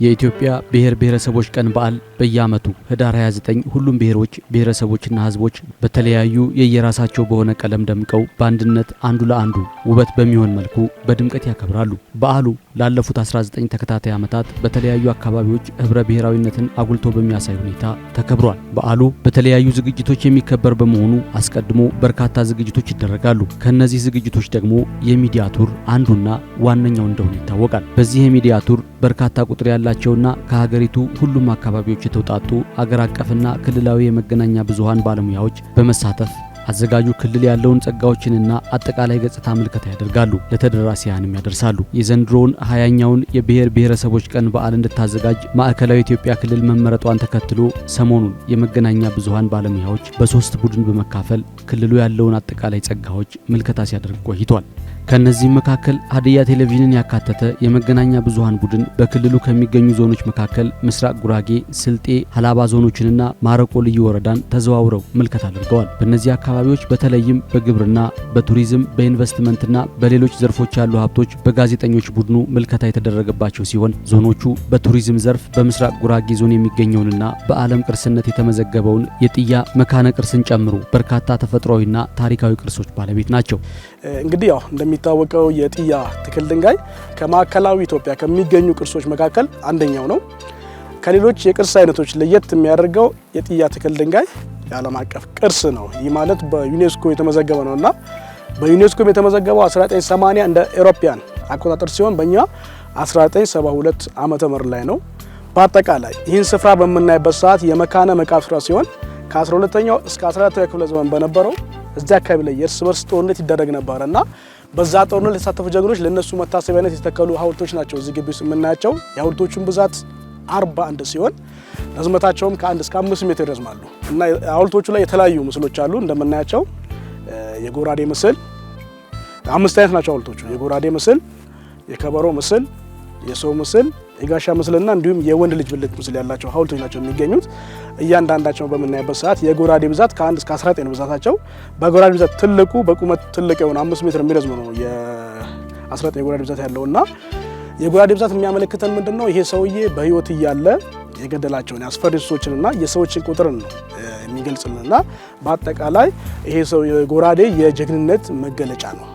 የኢትዮጵያ ብሔር ብሔረሰቦች ቀን በዓል በየዓመቱ ህዳር 29 ሁሉም ብሔሮች ብሔረሰቦችና ህዝቦች በተለያዩ የየራሳቸው በሆነ ቀለም ደምቀው በአንድነት አንዱ ለአንዱ ውበት በሚሆን መልኩ በድምቀት ያከብራሉ። በዓሉ ላለፉት 19 ተከታታይ ዓመታት በተለያዩ አካባቢዎች ህብረ ብሔራዊነትን አጉልቶ በሚያሳይ ሁኔታ ተከብሯል። በዓሉ በተለያዩ ዝግጅቶች የሚከበር በመሆኑ አስቀድሞ በርካታ ዝግጅቶች ይደረጋሉ። ከነዚህ ዝግጅቶች ደግሞ የሚዲያ ቱር አንዱና ዋነኛው እንደሆነ ይታወቃል። በዚህ የሚዲያ ቱር በርካታ ቁጥር ያላቸውና ከሀገሪቱ ሁሉም አካባቢዎች የተውጣጡ አገር አቀፍና ክልላዊ የመገናኛ ብዙሃን ባለሙያዎች በመሳተፍ አዘጋጁ ክልል ያለውን ጸጋዎችንና አጠቃላይ ገጽታ ምልከታ ያደርጋሉ፣ ለተደራሲያንም ያደርሳሉ። የዘንድሮውን 20ኛውን የብሔር ብሔረሰቦች ቀን በዓል እንድታዘጋጅ ማዕከላዊ ኢትዮጵያ ክልል መመረጧን ተከትሎ ሰሞኑን የመገናኛ ብዙሃን ባለሙያዎች በ3 ቡድን በመካፈል ክልሉ ያለውን አጠቃላይ ጸጋዎች ምልከታ ሲያደርግ ቆይቷል። ከነዚህ መካከል ሀዲያ ቴሌቪዥንን ያካተተ የመገናኛ ብዙሃን ቡድን በክልሉ ከሚገኙ ዞኖች መካከል ምስራቅ ጉራጌ፣ ስልጤ፣ ሀላባ ዞኖችንና ማረቆ ልዩ ወረዳን ተዘዋውረው ምልከታ አድርገዋል። በእነዚህ አካባቢዎች በተለይም በግብርና፣ በቱሪዝም፣ በኢንቨስትመንትና በሌሎች ዘርፎች ያሉ ሀብቶች በጋዜጠኞች ቡድኑ ምልከታ የተደረገባቸው ሲሆን ዞኖቹ በቱሪዝም ዘርፍ በምስራቅ ጉራጌ ዞን የሚገኘውንና በዓለም ቅርስነት የተመዘገበውን የጥያ መካነ ቅርስን ጨምሮ በርካታ ተፈጥሯዊና ታሪካዊ ቅርሶች ባለቤት ናቸው። እንግዲህ ያው እንደሚታወቀው የጥያ ትክል ድንጋይ ከማዕከላዊ ኢትዮጵያ ከሚገኙ ቅርሶች መካከል አንደኛው ነው። ከሌሎች የቅርስ አይነቶች ለየት የሚያደርገው የጥያ ትክል ድንጋይ የዓለም አቀፍ ቅርስ ነው። ይህ ማለት በዩኔስኮ የተመዘገበ ነውና በዩኔስኮ የተመዘገበው 1980 እንደ ኤሮፒያን አቆጣጠር ሲሆን በእኛ 1972 ዓመተ ምህረት ላይ ነው። በአጠቃላይ ይህን ስፍራ በምናይበት ሰዓት የመካነ መቃብር ስፍራ ሲሆን ከ12ኛው እስከ 14ኛው ክፍለ ዘመን በነበረው እዚያ አካባቢ ላይ የእርስ በርስ ጦርነት ይደረግ ነበርና በዛ ጦርነት የተሳተፉ ጀግኖች ለነሱ መታሰቢያነት የተተከሉ ሐውልቶች ናቸው እዚህ ግቢ ውስጥ የምናያቸው። የሐውልቶቹን ብዛት 41 ሲሆን ርዝመታቸውም ከ1 እስከ 5 ሜትር ይረዝማሉ እና ሐውልቶቹ ላይ የተለያዩ ምስሎች አሉ። እንደምናያቸው የጎራዴ ምስል 5 አይነት ናቸው ሐውልቶቹ። የጎራዴ ምስል፣ የከበሮ ምስል፣ የሰው ምስል፣ የጋሻ ምስልና እንዲሁም የወንድ ልጅ ብልት ምስል ያላቸው ሐውልቶች ናቸው የሚገኙት። እያንዳንዳቸው በምናይበት ሰዓት የጎራዴ ብዛት ከ1 እስከ 19 ብዛታቸው። በጎራዴ ብዛት ትልቁ በቁመት ትልቅ የሆነ 5 ሜትር የሚረዝም ነው የ19 የጎራዴ ብዛት ያለውና የጎራዴ ብዛት የሚያመለክተን ምንድነው? ይሄ ሰውዬ በህይወት እያለ የገደላቸውን አስፈሪ እንስሶችንና የሰዎችን ቁጥር ነው የሚገልጽልንና በአጠቃላይ ይሄ ሰው ጎራዴ የጀግንነት መገለጫ ነው።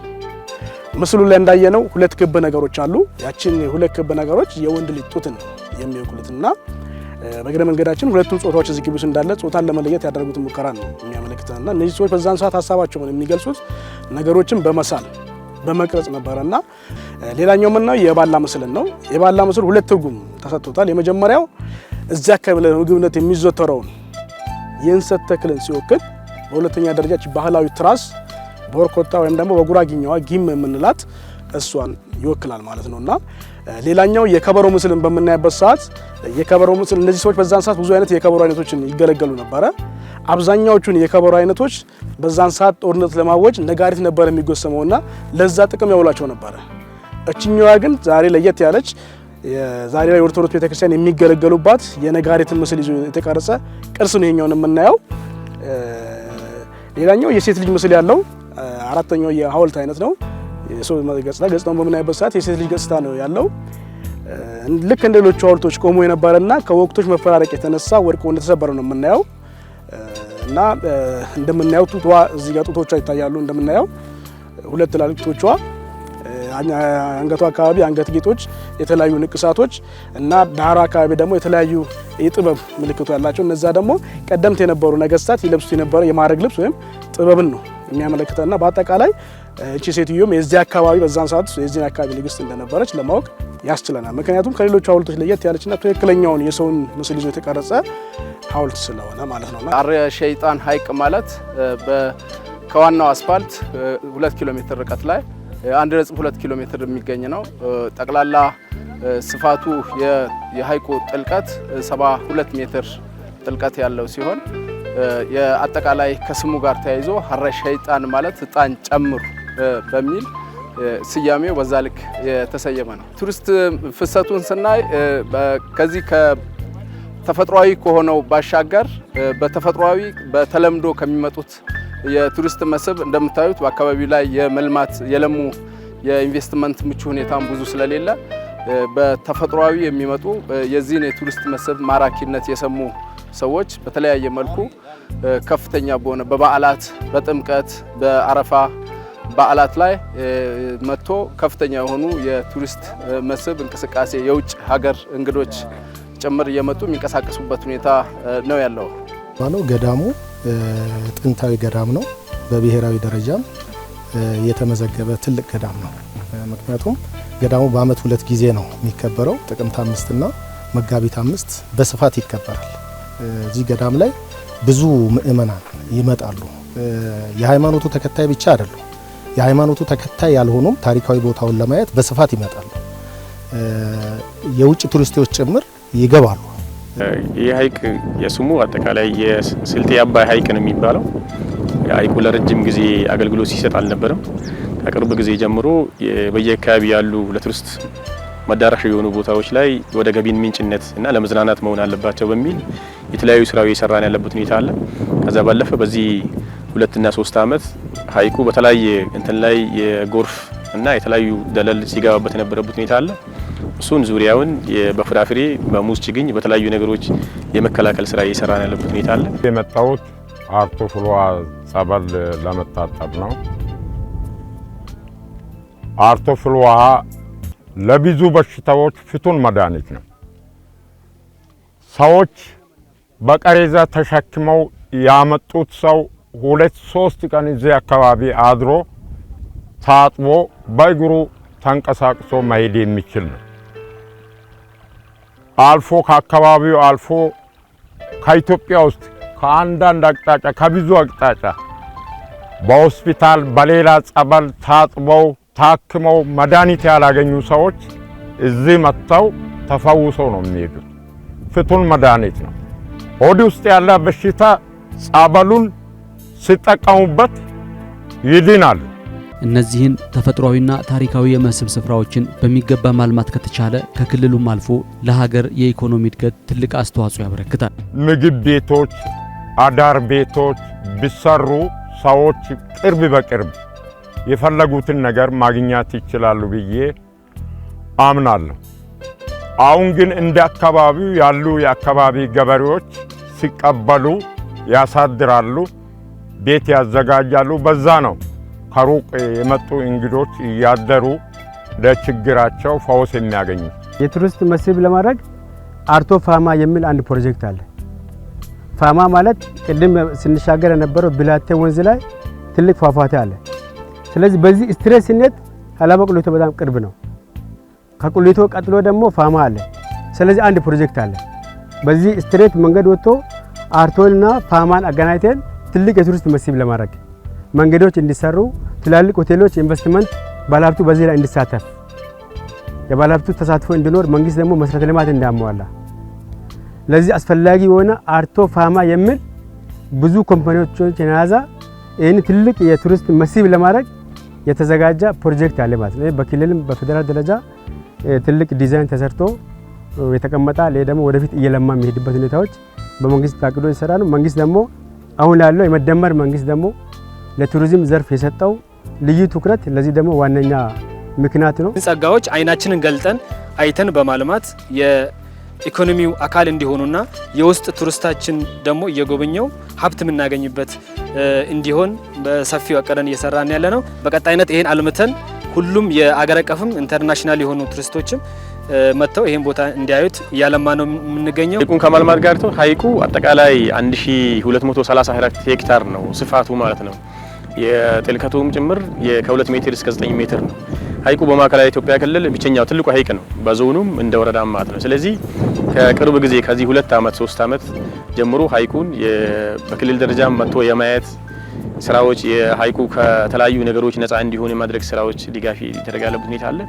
ምስሉ ላይ እንዳየነው 2 ክብ ነገሮች አሉ። ያችን 2 ክብ ነገሮች የወንድ ልጅ ጡትን የሚወክሉትና በእግረ መንገዳችን ሁለቱም ጾታዎች እዚህ ግቢ ውስጥ እንዳለ ጾታን ለመለየት ያደረጉት ሙከራ ነው የሚያመለክተንና እነዚህ ሰዎች በዛን ሰዓት ሀሳባቸውን የሚገልጹት ነገሮችን በመሳል በመቅረጽ ነበርና ሌላኛው ምንነው የባላ ምስል ነው። የባላ ምስል 2 ትርጉም ተሰጥቶታል። የመጀመሪያው እዚያ አካባቢ ለምግብነት የሚዘወተረውን የእንሰት ተክልን ሲወክል፣ በሁለተኛ ደረጃ ባህላዊ ትራስ በወርኮታ ወይም ደግሞ በጉራጊኛዋ ጊም የምንላት እሷን ይወክላል ማለት ነውና ሌላኛው የከበሮ ምስልን በምናይበት ሰዓት የከበሮ ምስል እነዚህ ሰዎች በዛን ሰዓት ብዙ አይነት የከበሮ አይነቶችን ይገለገሉ ነበረ። አብዛኛዎቹን የከበሮ አይነቶች በዛን ሰዓት ጦርነት ለማወጅ ነጋሪት ነበር የሚጎሰመውና ለዛ ጥቅም ያውላቸው ነበረ። እችኛዋ ግን ዛሬ ለየት ያለች ዛሬ ላይ ኦርቶዶክስ ቤተክርስቲያን የሚገለገሉባት የነጋሪትን ምስል ይዞ የተቀረጸ ቅርስ ነው ይሄኛውን የምናየው። ሌላኛው የሴት ልጅ ምስል ያለው አራተኛው የሐውልት አይነት ነው። የሰው ገጽታውን በምናይበት ሰዓት የሴት ልጅ ገጽታ ነው ያለው። ልክ እንደ ሌሎች ሐውልቶች ቆሞ የነበረና ከወቅቶች መፈራረቅ የተነሳ ወድቆ እንደተሰበረ ነው የምናየው እና እንደምናየው ጡቷ እዚህ ጋር ጡቶቿ ይታያሉ። እንደምናየው 2 ትላልቅ ጡቶቿ፣ አንገቷ አካባቢ አንገት ጌጦች፣ የተለያዩ ንቅሳቶች እና ዳራ አካባቢ ደግሞ የተለያዩ የጥበብ ምልክቱ ያላቸው እነዛ ደግሞ ቀደምት የነበሩ ነገስታት ይለብሱት የነበረ የማዕረግ ልብስ ወይም ጥበብን ነው የሚያመለክተና በአጠቃላይ እቺ ሴትዮም የዚህ አካባቢ በዛን ሰዓት የዚህ አካባቢ ንግስት እንደነበረች ለማወቅ ያስችለናል። ምክንያቱም ከሌሎች ሐውልቶች ለየት ያለችና ትክክለኛውን የሰውን ምስል ይዞ የተቀረጸ ሐውልት ስለሆነ ማለት ነውና አረ ሸይጣን ሐይቅ ማለት ከዋናው አስፋልት 2 ኪሎ ሜትር ርቀት ላይ 1.2 ኪሎ ሜትር የሚገኝ ነው። ጠቅላላ ስፋቱ የሐይቁ ጥልቀት 72 ሜትር ጥልቀት ያለው ሲሆን የአጠቃላይ ከስሙ ጋር ተያይዞ ሀረ ሸይጣን ማለት ጣን ጨምሩ በሚል ስያሜው በዛ ልክ የተሰየመ ነው። ቱሪስት ፍሰቱን ስናይ ከዚህ ከተፈጥሯዊ ከሆነው ባሻገር በተፈጥሯዊ በተለምዶ ከሚመጡት የቱሪስት መስህብ እንደምታዩት በአካባቢው ላይ የመልማት የለሙ የኢንቨስትመንት ምቹ ሁኔታም ብዙ ስለሌለ በተፈጥሯዊ የሚመጡ የዚህን የቱሪስት መስህብ ማራኪነት የሰሙ ሰዎች በተለያየ መልኩ ከፍተኛ በሆነ በበዓላት በጥምቀት በአረፋ በዓላት ላይ መጥቶ ከፍተኛ የሆኑ የቱሪስት መስህብ እንቅስቃሴ የውጭ ሀገር እንግዶች ጭምር እየመጡ የሚንቀሳቀሱበት ሁኔታ ነው ያለው። ገዳሙ ጥንታዊ ገዳም ነው። በብሔራዊ ደረጃም የተመዘገበ ትልቅ ገዳም ነው። ምክንያቱም ገዳሙ በአመት 2 ጊዜ ነው የሚከበረው። ጥቅምት 5 እና መጋቢት 5 በስፋት ይከበራል። እዚህ ገዳም ላይ ብዙ ምእመናን ይመጣሉ። የሃይማኖቱ ተከታይ ብቻ አይደሉም። የሃይማኖቱ ተከታይ ያልሆኑም ታሪካዊ ቦታውን ለማየት በስፋት ይመጣሉ። የውጭ ቱሪስቶች ጭምር ይገባሉ። ይህ ሐይቅ የስሙ አጠቃላይ የስልጤ አባይ ሐይቅ ነው የሚባለው። ሐይቁ ለረጅም ጊዜ አገልግሎት ሲሰጥ አልነበረም። ከቅርብ ጊዜ ጀምሮ በየአካባቢ ያሉ ለቱሪስት መዳረሻ የሆኑ ቦታዎች ላይ ወደ ገቢን ምንጭነት እና ለመዝናናት መሆን አለባቸው በሚል የተለያዩ ስራዎች እየሰራን ያለበት ሁኔታ አለ። ከዛ ባለፈ በዚህ 2 እና 3 አመት ሐይቁ በተለያየ እንትን ላይ የጎርፍ እና የተለያዩ ደለል ሲገባበት የነበረበት ሁኔታ አለ። እሱን ዙሪያውን በፍራፍሬ በሙዝ ችግኝ በተለያዩ ነገሮች የመከላከል ስራ እየሰራን ያለበት ሁኔታ አለ። የመጣሁት አርቶ ፍልውሃ ጸበል ለመታጠብ ነው። አርቶ ፍልውሃ ለብዙ በሽታዎች ፍቱን መድኃኒት ነው። ሰዎች በቀሬዛ ተሸክመው ያመጡት ሰው 2-3 ቀን እዚህ አካባቢ አድሮ ታጥቦ በእግሩ ተንቀሳቅሶ መሄድ የሚችል ነው። አልፎ ከአካባቢው አልፎ ከኢትዮጵያ ውስጥ ከአንዳንድ አቅጣጫ ከብዙ አቅጣጫ በሆስፒታል በሌላ ጸበል ታጥበው ታክመው መድኃኒት ያላገኙ ሰዎች እዚህ መጥተው ተፈውሰው ነው የሚሄዱት። ፍቱን መድኃኒት ነው። ሆድ ውስጥ ያለ በሽታ ጸበሉን ሲጠቀሙበት ይድናሉ። እነዚህን ተፈጥሯዊና ታሪካዊ የመስህብ ስፍራዎችን በሚገባ ማልማት ከተቻለ ከክልሉም አልፎ ለሀገር የኢኮኖሚ እድገት ትልቅ አስተዋጽኦ ያበረክታል። ምግብ ቤቶች፣ አዳር ቤቶች ቢሰሩ ሰዎች ቅርብ በቅርብ የፈለጉትን ነገር ማግኘት ይችላሉ ብዬ አምናለሁ። አሁን ግን እንደ አካባቢው ያሉ የአካባቢ ገበሬዎች ሲቀበሉ ያሳድራሉ፣ ቤት ያዘጋጃሉ። በዛ ነው ከሩቅ የመጡ እንግዶች እያደሩ ለችግራቸው ፈውስ የሚያገኙ። የቱሪስት መስህብ ለማድረግ አርቶ ፋማ የሚል አንድ ፕሮጀክት አለ። ፋማ ማለት ቅድም ስንሻገር የነበረው ብላቴ ወንዝ ላይ ትልቅ ፏፏቴ አለ። ስለዚህ በዚህ ስትሬስነት ሀላባ ቁሊቶ በጣም ቅርብ ነው። ከቁሊቶ ቀጥሎ ደግሞ ፋማ አለ። ስለዚህ አንድ ፕሮጀክት አለ። በዚህ ስትሬት መንገድ ወጥቶ አርቶና ፋማን አገናኝተን ትልቅ የቱሪስት መስህብ ለማድረግ መንገዶች እንዲሰሩ፣ ትላልቅ ሆቴሎች ኢንቨስትመንት ባለሀብቱ በዚህ ላይ እንዲሳተፍ፣ የባለሀብቱ ተሳትፎ እንዲኖር፣ መንግስት ደግሞ መሰረተ ልማት እንዲያሟላ፣ ለዚህ አስፈላጊ የሆነ አርቶ ፋማ የሚል ብዙ ኮምፓኒዎችን የያዘ ይህን ትልቅ የቱሪስት መስህብ ለማድረግ የተዘጋጀ ፕሮጀክት አለ ማለት ነው። በክልልም በፌደራል ደረጃ ትልቅ ዲዛይን ተሰርቶ የተቀመጠ ላይ ደግሞ ወደፊት እየለማ የሚሄድበት ሁኔታዎች በመንግስት ታቅዶ ይሰራ ነው። መንግስት ደግሞ አሁን ያለው የመደመር መንግስት ደግሞ ለቱሪዝም ዘርፍ የሰጠው ልዩ ትኩረት ለዚህ ደግሞ ዋነኛ ምክንያት ነው። ጸጋዎች አይናችንን ገልጠን አይተን በማልማት የኢኮኖሚው አካል እንዲሆኑና የውስጥ ቱሪስታችን ደግሞ እየጎበኘው ሀብት የምናገኝበት እንዲሆን በሰፊው አቀደን እየሰራን ያለ ነው። በቀጣይነት ይሄን አልምተን ሁሉም የአገር አቀፍም ኢንተርናሽናል የሆኑ ቱሪስቶችም መጥተው ይሄን ቦታ እንዲያዩት እያለማ ነው የምንገኘው። ሐይቁን ከማልማት ጋር ሐይቁ አጠቃላይ 1234 ሄክታር ነው ስፋቱ ማለት ነው። የጥልቀቱም ጭምር ከ2 ሜትር እስከ 9 ሜትር ነው። ሐይቁ በማዕከላዊ ኢትዮጵያ ክልል ብቸኛው ትልቁ ሐይቅ ነው፣ በዞኑም እንደ ወረዳም ማለት ነው። ስለዚህ ከቅርብ ጊዜ ከዚህ 2 አመት 3 አመት ጀምሮ ሐይቁን በክልል ደረጃም መጥቶ የማየት ስራዎች የሐይቁ ከተለያዩ ነገሮች ነፃ እንዲሆን የማድረግ ስራዎች ድጋፍ የተደረገበት ሁኔታ አለ።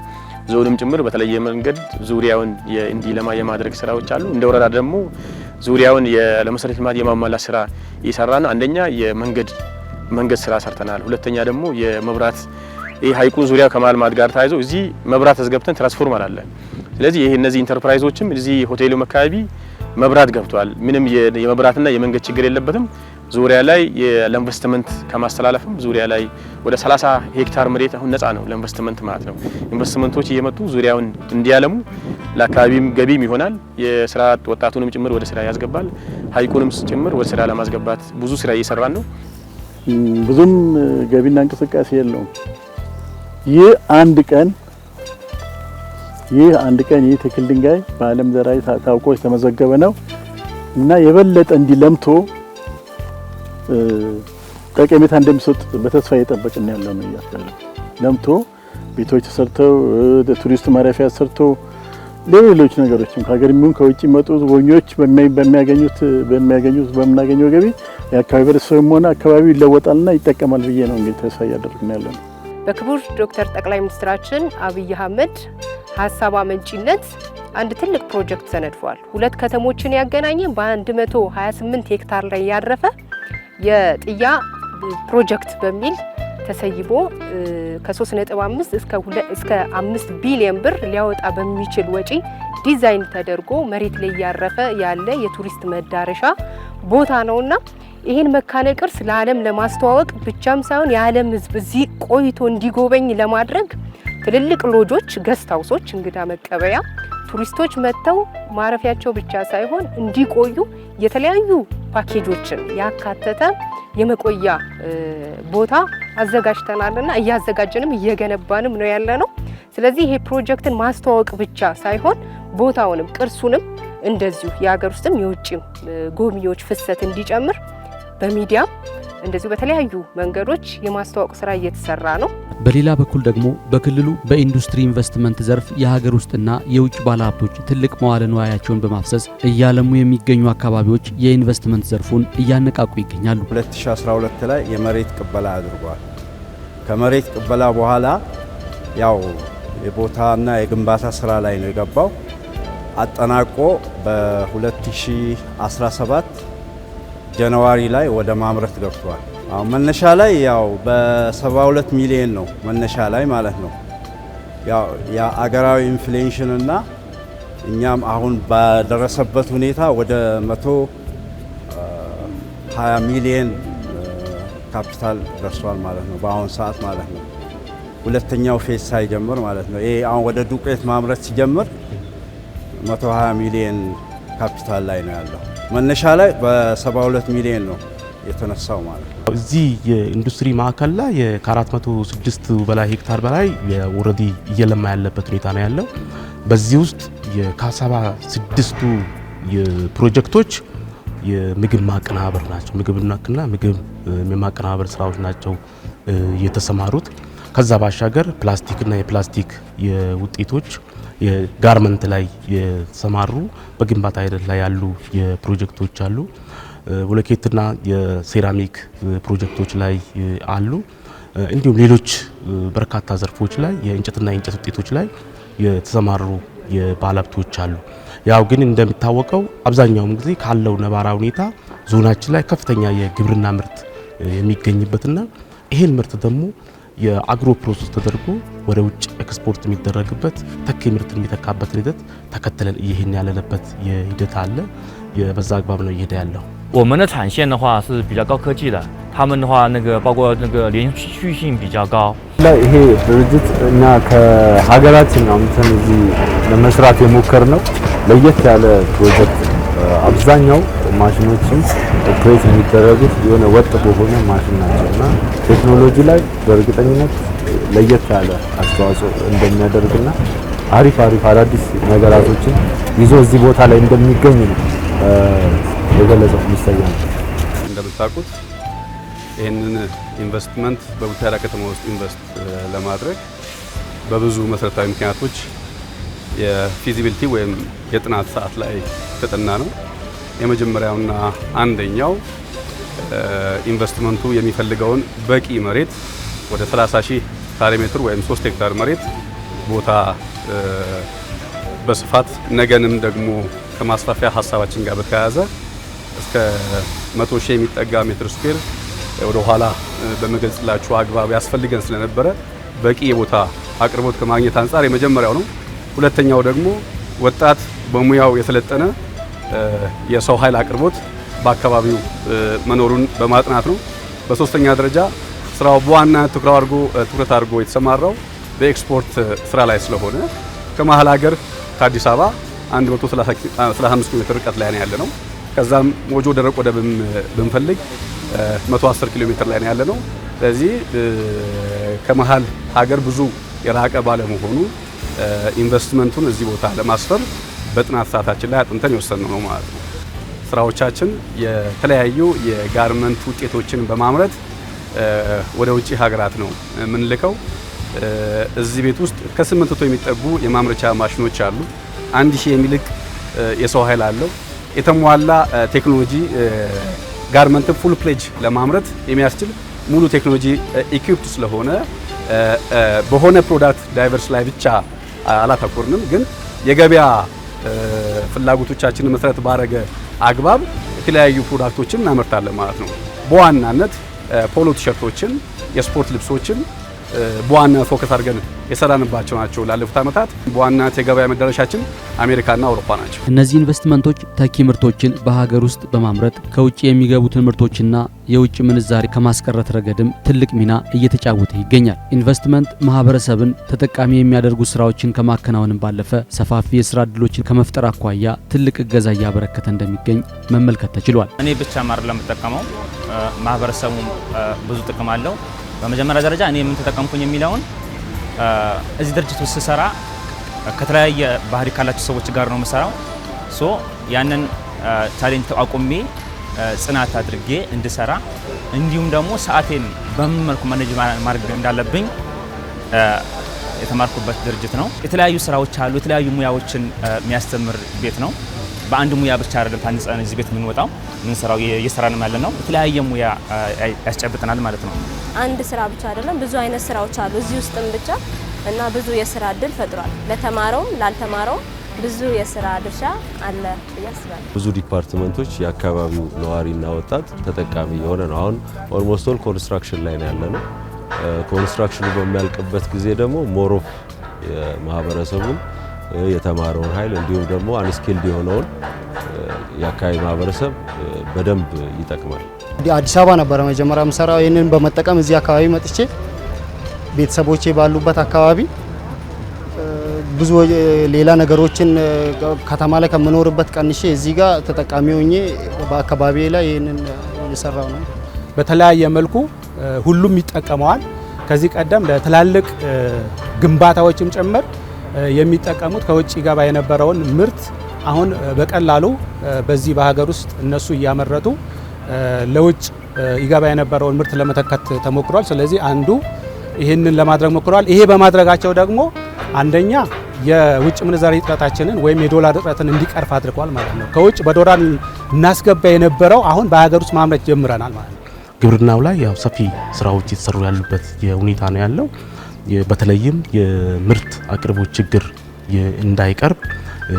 ዞንም ጭምር በተለየ መንገድ ዙሪያውን እንዲለማ የማድረግ ስራዎች አሉ። እንደ ወረዳ ደግሞ ዙሪያውን ለመሰረተ ልማት የማሟላት ስራ እየሰራን፣ አንደኛ የመንገድ ስራ ሰርተናል። ሁለተኛ ደግሞ የመብራት ሐይቁን ዙሪያ ከማልማት ጋር ተያይዞ እዚህ መብራት አስገብተን ትራንስፎርመር አለ። ስለዚህ እነዚህ ኢንተርፕራይዞችም እዚህ ሆቴሉ አካባቢ መብራት ገብቷል። ምንም የመብራትና የመንገድ ችግር የለበትም። ዙሪያ ላይ ለኢንቨስትመንት ከማስተላለፍም ዙሪያ ላይ ወደ 30 ሄክታር መሬት አሁን ነፃ ነው ለኢንቨስትመንት ማለት ነው። ኢንቨስትመንቶች እየመጡ ዙሪያውን እንዲያለሙ ለአካባቢም ገቢም ይሆናል። የስራ ወጣቱንም ጭምር ወደ ስራ ያስገባል። ሀይቁንም ጭምር ወደ ስራ ለማስገባት ብዙ ስራ እየሰራን ነው። ብዙም ገቢና እንቅስቃሴ የለውም። ይህ አንድ ቀን ይህ ትክል ድንጋይ በዓለም ደረጃ ታውቆ የተመዘገበ ነው እና የበለጠ እንዲለምቶ ጠቀሜታ እንደሚሰጥ በተስፋ እየጠበቅን ያለው ነው። ያለው ለምቶ ቤቶች ተሰርተው ቱሪስት ማረፊያ ተሰርተው ሌሎች ነገሮችም ከሀገር የሚሆን ከውጭ መጡ ጎብኚዎች በምናገኘው ገቢ የአካባቢ ህብረተሰብም ሆነ አካባቢው ይለወጣልና ይጠቀማል ብዬ ነው እንግዲህ ተስፋ እያደረግን ያለው። በክቡር ዶክተር ጠቅላይ ሚኒስትራችን አብይ አህመድ ሀሳብ አመንጪነት አንድ ትልቅ ፕሮጀክት ተነድፏል። ሁለት ከተሞችን ያገናኘ በ128 ሄክታር ላይ ያረፈ የጥያ ፕሮጀክት በሚል ተሰይቦ ከ3.5 እስከ 5 ቢሊዮን ብር ሊያወጣ በሚችል ወጪ ዲዛይን ተደርጎ መሬት ላይ ያረፈ ያለ የቱሪስት መዳረሻ ቦታ ነውና ይህን መካነ ቅርስ ለዓለም ለማስተዋወቅ ብቻም ሳይሆን የዓለም ሕዝብ እዚህ ቆይቶ እንዲጎበኝ ለማድረግ ትልልቅ ሎጆች፣ ገስት ሃውሶች፣ እንግዳ መቀበያ ቱሪስቶች መጥተው ማረፊያቸው ብቻ ሳይሆን እንዲቆዩ የተለያዩ ፓኬጆችን ያካተተ የመቆያ ቦታ አዘጋጅተናልና እያዘጋጀንም እየገነባንም ነው ያለነው። ስለዚህ ይሄ ፕሮጀክትን ማስተዋወቅ ብቻ ሳይሆን ቦታውንም ቅርሱንም እንደዚሁ የሀገር ውስጥም የውጭም ጎብኚዎች ፍሰት እንዲጨምር በሚዲያ እንደዚሁ በተለያዩ መንገዶች የማስተዋወቅ ስራ እየተሰራ ነው። በሌላ በኩል ደግሞ በክልሉ በኢንዱስትሪ ኢንቨስትመንት ዘርፍ የሀገር ውስጥና የውጭ ባለሀብቶች ትልቅ መዋለ ንዋያቸውን በማፍሰስ እያለሙ የሚገኙ አካባቢዎች የኢንቨስትመንት ዘርፉን እያነቃቁ ይገኛሉ። 2012 ላይ የመሬት ቅበላ አድርጓል። ከመሬት ቅበላ በኋላ ያው የቦታና የግንባታ ስራ ላይ ነው የገባው። አጠናቆ በ2017 ጃንዋሪ ላይ ወደ ማምረት ገብቷል። አሁን መነሻ ላይ ያው በ72 ሚሊዮን ነው መነሻ ላይ ማለት ነው። ያው የአገራዊ ኢንፍሌሽን እና እኛም አሁን ባደረሰበት ሁኔታ ወደ 120 ሚሊዮን ካፒታል ደርሷል ማለት ነው በአሁን ሰዓት ማለት ነው። ሁለተኛው ፌዝ ሳይጀምር ማለት ነው። ይሄ አሁን ወደ ዱቄት ማምረት ሲጀምር 120 ሚሊዮን ካፒታል ላይ ነው ያለው። መነሻ ላይ በ72 ሚሊዮን ነው የተነሳው ማለት ነው። እዚህ የኢንዱስትሪ ማዕከል ላይ ከ406 በላይ ሄክታር በላይ ኦልሬዲ እየለማ ያለበት ሁኔታ ነው ያለው። በዚህ ውስጥ ከ76ቱ የፕሮጀክቶች የምግብ ማቀናበር ናቸው። ምግብና ምግብ የማቀናበር ስራዎች ናቸው የተሰማሩት። ከዛ ባሻገር ፕላስቲክና የፕላስቲክ የውጤቶች የጋርመንት ላይ የተሰማሩ በግንባታ ሂደት ላይ ያሉ የፕሮጀክቶች አሉ። ብሎኬትና የሴራሚክ ፕሮጀክቶች ላይ አሉ። እንዲሁም ሌሎች በርካታ ዘርፎች ላይ የእንጨትና የእንጨት ውጤቶች ላይ የተሰማሩ የባለሀብቶች አሉ። ያው ግን እንደሚታወቀው አብዛኛውን ጊዜ ካለው ነባራዊ ሁኔታ ዞናችን ላይ ከፍተኛ የግብርና ምርት የሚገኝበትና ይሄን ምርት ደግሞ የአግሮ ፕሮሰስ ተደርጎ ወደ ውጭ ኤክስፖርት የሚደረግበት ተኪ ምርት የሚተካበትን ሂደት ተከትለን እየሄድን ያለንበት የሂደት አለ። በዛ አግባብ ነው እየሄደ ያለው።我们的产线的话是比较高科技的，他们的话包括连续性比较高。ይሄ ድርጅት እና ከሀገራችን አምጥተን እዚህ ለመስራት የሞከርነው ለየት ያለ ፕሮጀክት አብዛኛው ማሽኖችም ኦፕሬት የሚደረጉት የሆነ ወጥ በሆነ ማሽን ናቸውና ቴክኖሎጂ ላይ በእርግጠኝነት ለየት ያለ አስተዋጽኦ እንደሚያደርግና አሪፍ አዳዲስ ነገራቶችን ይዞ እዚህ ቦታ ላይ እንደሚገኝ ነው የገለጸው ሚስተር ያን። እንደምታውቁት ይህንን ኢንቨስትመንት በቡታጅራ ከተማ ውስጥ ኢንቨስት ለማድረግ በብዙ መሰረታዊ ምክንያቶች የፊዚቢሊቲ ወይም የጥናት ሰዓት ላይ ተጠና ነው። የመጀመሪያውና አንደኛው ኢንቨስትመንቱ የሚፈልገውን በቂ መሬት ወደ 30,000 ካሬ ሜትር ወይም 3 ሄክታር መሬት ቦታ በስፋት ነገንም ደግሞ ከማስፋፊያ ሀሳባችን ጋር በተያያዘ እስከ 100,000 የሚጠጋ ሜትር ስኩዌር ወደ ኋላ በመግለጽላችሁ አግባብ ያስፈልገን ስለነበረ በቂ የቦታ አቅርቦት ከማግኘት አንጻር የመጀመሪያው ነው። ሁለተኛው ደግሞ ወጣት በሙያው የሰለጠነ የሰው ኃይል አቅርቦት በአካባቢው መኖሩን በማጥናት ነው። በሶስተኛ ደረጃ ስራው በዋናነት ትኩረት አድርጎ የተሰማራው በኤክስፖርት ስራ ላይ ስለሆነ ከመሀል ሀገር ከአዲስ አበባ 135 ኪሎ ሜትር ርቀት ላይ ነው ያለ ነው። ከዛም ሞጆ ደረቅ ወደብ ብንፈልግ 110 ኪሎ ሜትር ላይ ነው ያለ ነው። ስለዚህ ከመሀል ሀገር ብዙ የራቀ ባለመሆኑ ኢንቨስትመንቱን እዚህ ቦታ ለማስፈር በጥናት ሰዓታችን ላይ አጥንተን የወሰንነው ነው ማለት ነው። ስራዎቻችን የተለያዩ የጋርመንት ውጤቶችን በማምረት ወደ ውጪ ሀገራት ነው የምንልከው። እዚህ ቤት ውስጥ ከ800 የሚጠጉ የማምረቻ ማሽኖች አሉ። 1000 የሚልቅ የሰው ኃይል አለው። የተሟላ ቴክኖሎጂ ጋርመንትን ፉል ፕሌጅ ለማምረት የሚያስችል ሙሉ ቴክኖሎጂ ኢኩዊፕድ ስለሆነ በሆነ ፕሮዳክት ዳይቨርስ ላይ ብቻ አላተኮርንም፣ ግን የገበያ ፍላጎቶቻችንን መሰረት ባረገ አግባብ የተለያዩ ፕሮዳክቶችን እናመርታለን ማለት ነው። በዋናነት ፖሎ ቲሸርቶችን፣ የስፖርት ልብሶችን በዋናነት ፎከስ አድርገን የሰራንባቸው ናቸው። ላለፉት ዓመታት በዋናነት የገበያ መዳረሻችን አሜሪካና አውሮፓ ናቸው። እነዚህ ኢንቨስትመንቶች ተኪ ምርቶችን በሀገር ውስጥ በማምረት ከውጭ የሚገቡትን ምርቶችና የውጭ ምንዛሪ ከማስቀረት ረገድም ትልቅ ሚና እየተጫወተ ይገኛል። ኢንቨስትመንት ማህበረሰብን ተጠቃሚ የሚያደርጉ ስራዎችን ከማከናወንም ባለፈ ሰፋፊ የስራ ዕድሎችን ከመፍጠር አኳያ ትልቅ እገዛ እያበረከተ እንደሚገኝ መመልከት ተችሏል። እኔ ብቻ ማር ለምጠቀመው ማህበረሰቡ ብዙ ጥቅም አለው። በመጀመሪያ ደረጃ እኔ ምን ተጠቀምኩኝ የሚለውን እዚህ ድርጅት ውስጥ ስሰራ ከተለያየ ባህሪ ካላቸው ሰዎች ጋር ነው የምሰራው። ያንን ቻሌንጅ ተቋቁሜ ጽናት አድርጌ እንድሰራ እንዲሁም ደግሞ ሰዓቴን በምን መልኩ ማኔጅ ማድረግ እንዳለብኝ የተማርኩበት ድርጅት ነው። የተለያዩ ስራዎች አሉ። የተለያዩ ሙያዎችን የሚያስተምር ቤት ነው። በአንድ ሙያ ብቻ አይደለም ታንጸን እዚህ ቤት የምንወጣው የምንሰራው እየሰራንም ያለ ነው። የተለያየ ሙያ ያስጨብጠናል ማለት ነው። አንድ ስራ ብቻ አይደለም፣ ብዙ አይነት ስራዎች አሉ እዚህ ውስጥም ብቻ እና ብዙ የስራ እድል ፈጥሯል። ለተማረውም ላልተማረውም ብዙ የስራ ድርሻ አለ ብዬ አስባለሁ። ብዙ ዲፓርትመንቶች የአካባቢው ነዋሪና ወጣት ተጠቃሚ የሆነ ነው። አሁን ኦልሞስት ኦል ኮንስትራክሽን ላይ ነው ያለ ነው። ኮንስትራክሽኑ በሚያልቅበት ጊዜ ደግሞ ሞሮፍ ማህበረሰቡን የተማረውን ኃይል እንዲሁም ደግሞ አንስኪልድ የሆነውን የአካባቢ ማህበረሰብ በደንብ ይጠቅማል። አዲስ አበባ ነበረ መጀመሪያ የምሰራው። ይህንን በመጠቀም እዚህ አካባቢ መጥቼ ቤተሰቦቼ ባሉበት አካባቢ ብዙ ሌላ ነገሮችን ከተማ ላይ ከምኖርበት ቀንሼ እዚህ ጋር ተጠቃሚ ሆኜ በአካባቢ ላይ ይህንን እየሰራው ነው። በተለያየ መልኩ ሁሉም ይጠቀመዋል። ከዚህ ቀደም ለትላልቅ ግንባታዎችም ጭምር የሚጠቀሙት ከውጭ ገባ የነበረውን ምርት አሁን በቀላሉ በዚህ በሀገር ውስጥ እነሱ እያመረቱ ለውጭ ይገባ የነበረውን ምርት ለመተካት ተሞክሯል። ስለዚህ አንዱ ይህንን ለማድረግ ሞክሯል። ይሄ በማድረጋቸው ደግሞ አንደኛ የውጭ ምንዛሪ እጥረታችንን ወይም የዶላር እጥረትን እንዲቀርፍ አድርጓል ማለት ነው። ከውጭ በዶላር እናስገባ የነበረው አሁን በሀገር ውስጥ ማምረት ጀምረናል ማለት ነው። ግብርናው ላይ ያው ሰፊ ስራዎች የተሰሩ ያሉበት ሁኔታ ነው ያለው። በተለይም የምርት አቅርቦት ችግር እንዳይቀርብ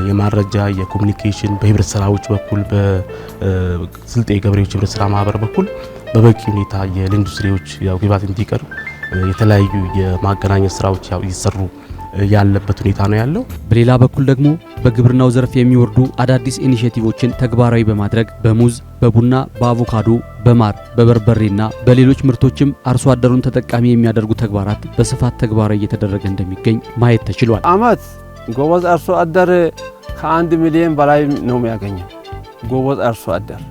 የማረጃ የኮሙኒኬሽን በህብረት ስራዎች በኩል በስልጤ ገበሬዎች ህብረት ስራ ማህበር በኩል በበቂ ሁኔታ የኢንዱስትሪዎች ያው ግብዓት እንዲቀርብ የተለያዩ የማገናኘት ስራዎች ያው እየሰሩ ያለበት ሁኔታ ነው ያለው። በሌላ በኩል ደግሞ በግብርናው ዘርፍ የሚወርዱ አዳዲስ ኢኒሼቲቮችን ተግባራዊ በማድረግ በሙዝ፣ በቡና፣ በአቮካዶ፣ በማር፣ በበርበሬና በሌሎች ምርቶችም አርሶ አደሩን ተጠቃሚ የሚያደርጉ ተግባራት በስፋት ተግባራዊ እየተደረገ እንደሚገኝ ማየት ተችሏል። አመት ጎበዝ አርሶ አደር ከ1 ሚሊዮን በላይ ነው የሚያገኘው። ጎበዝ አርሶ አደር፣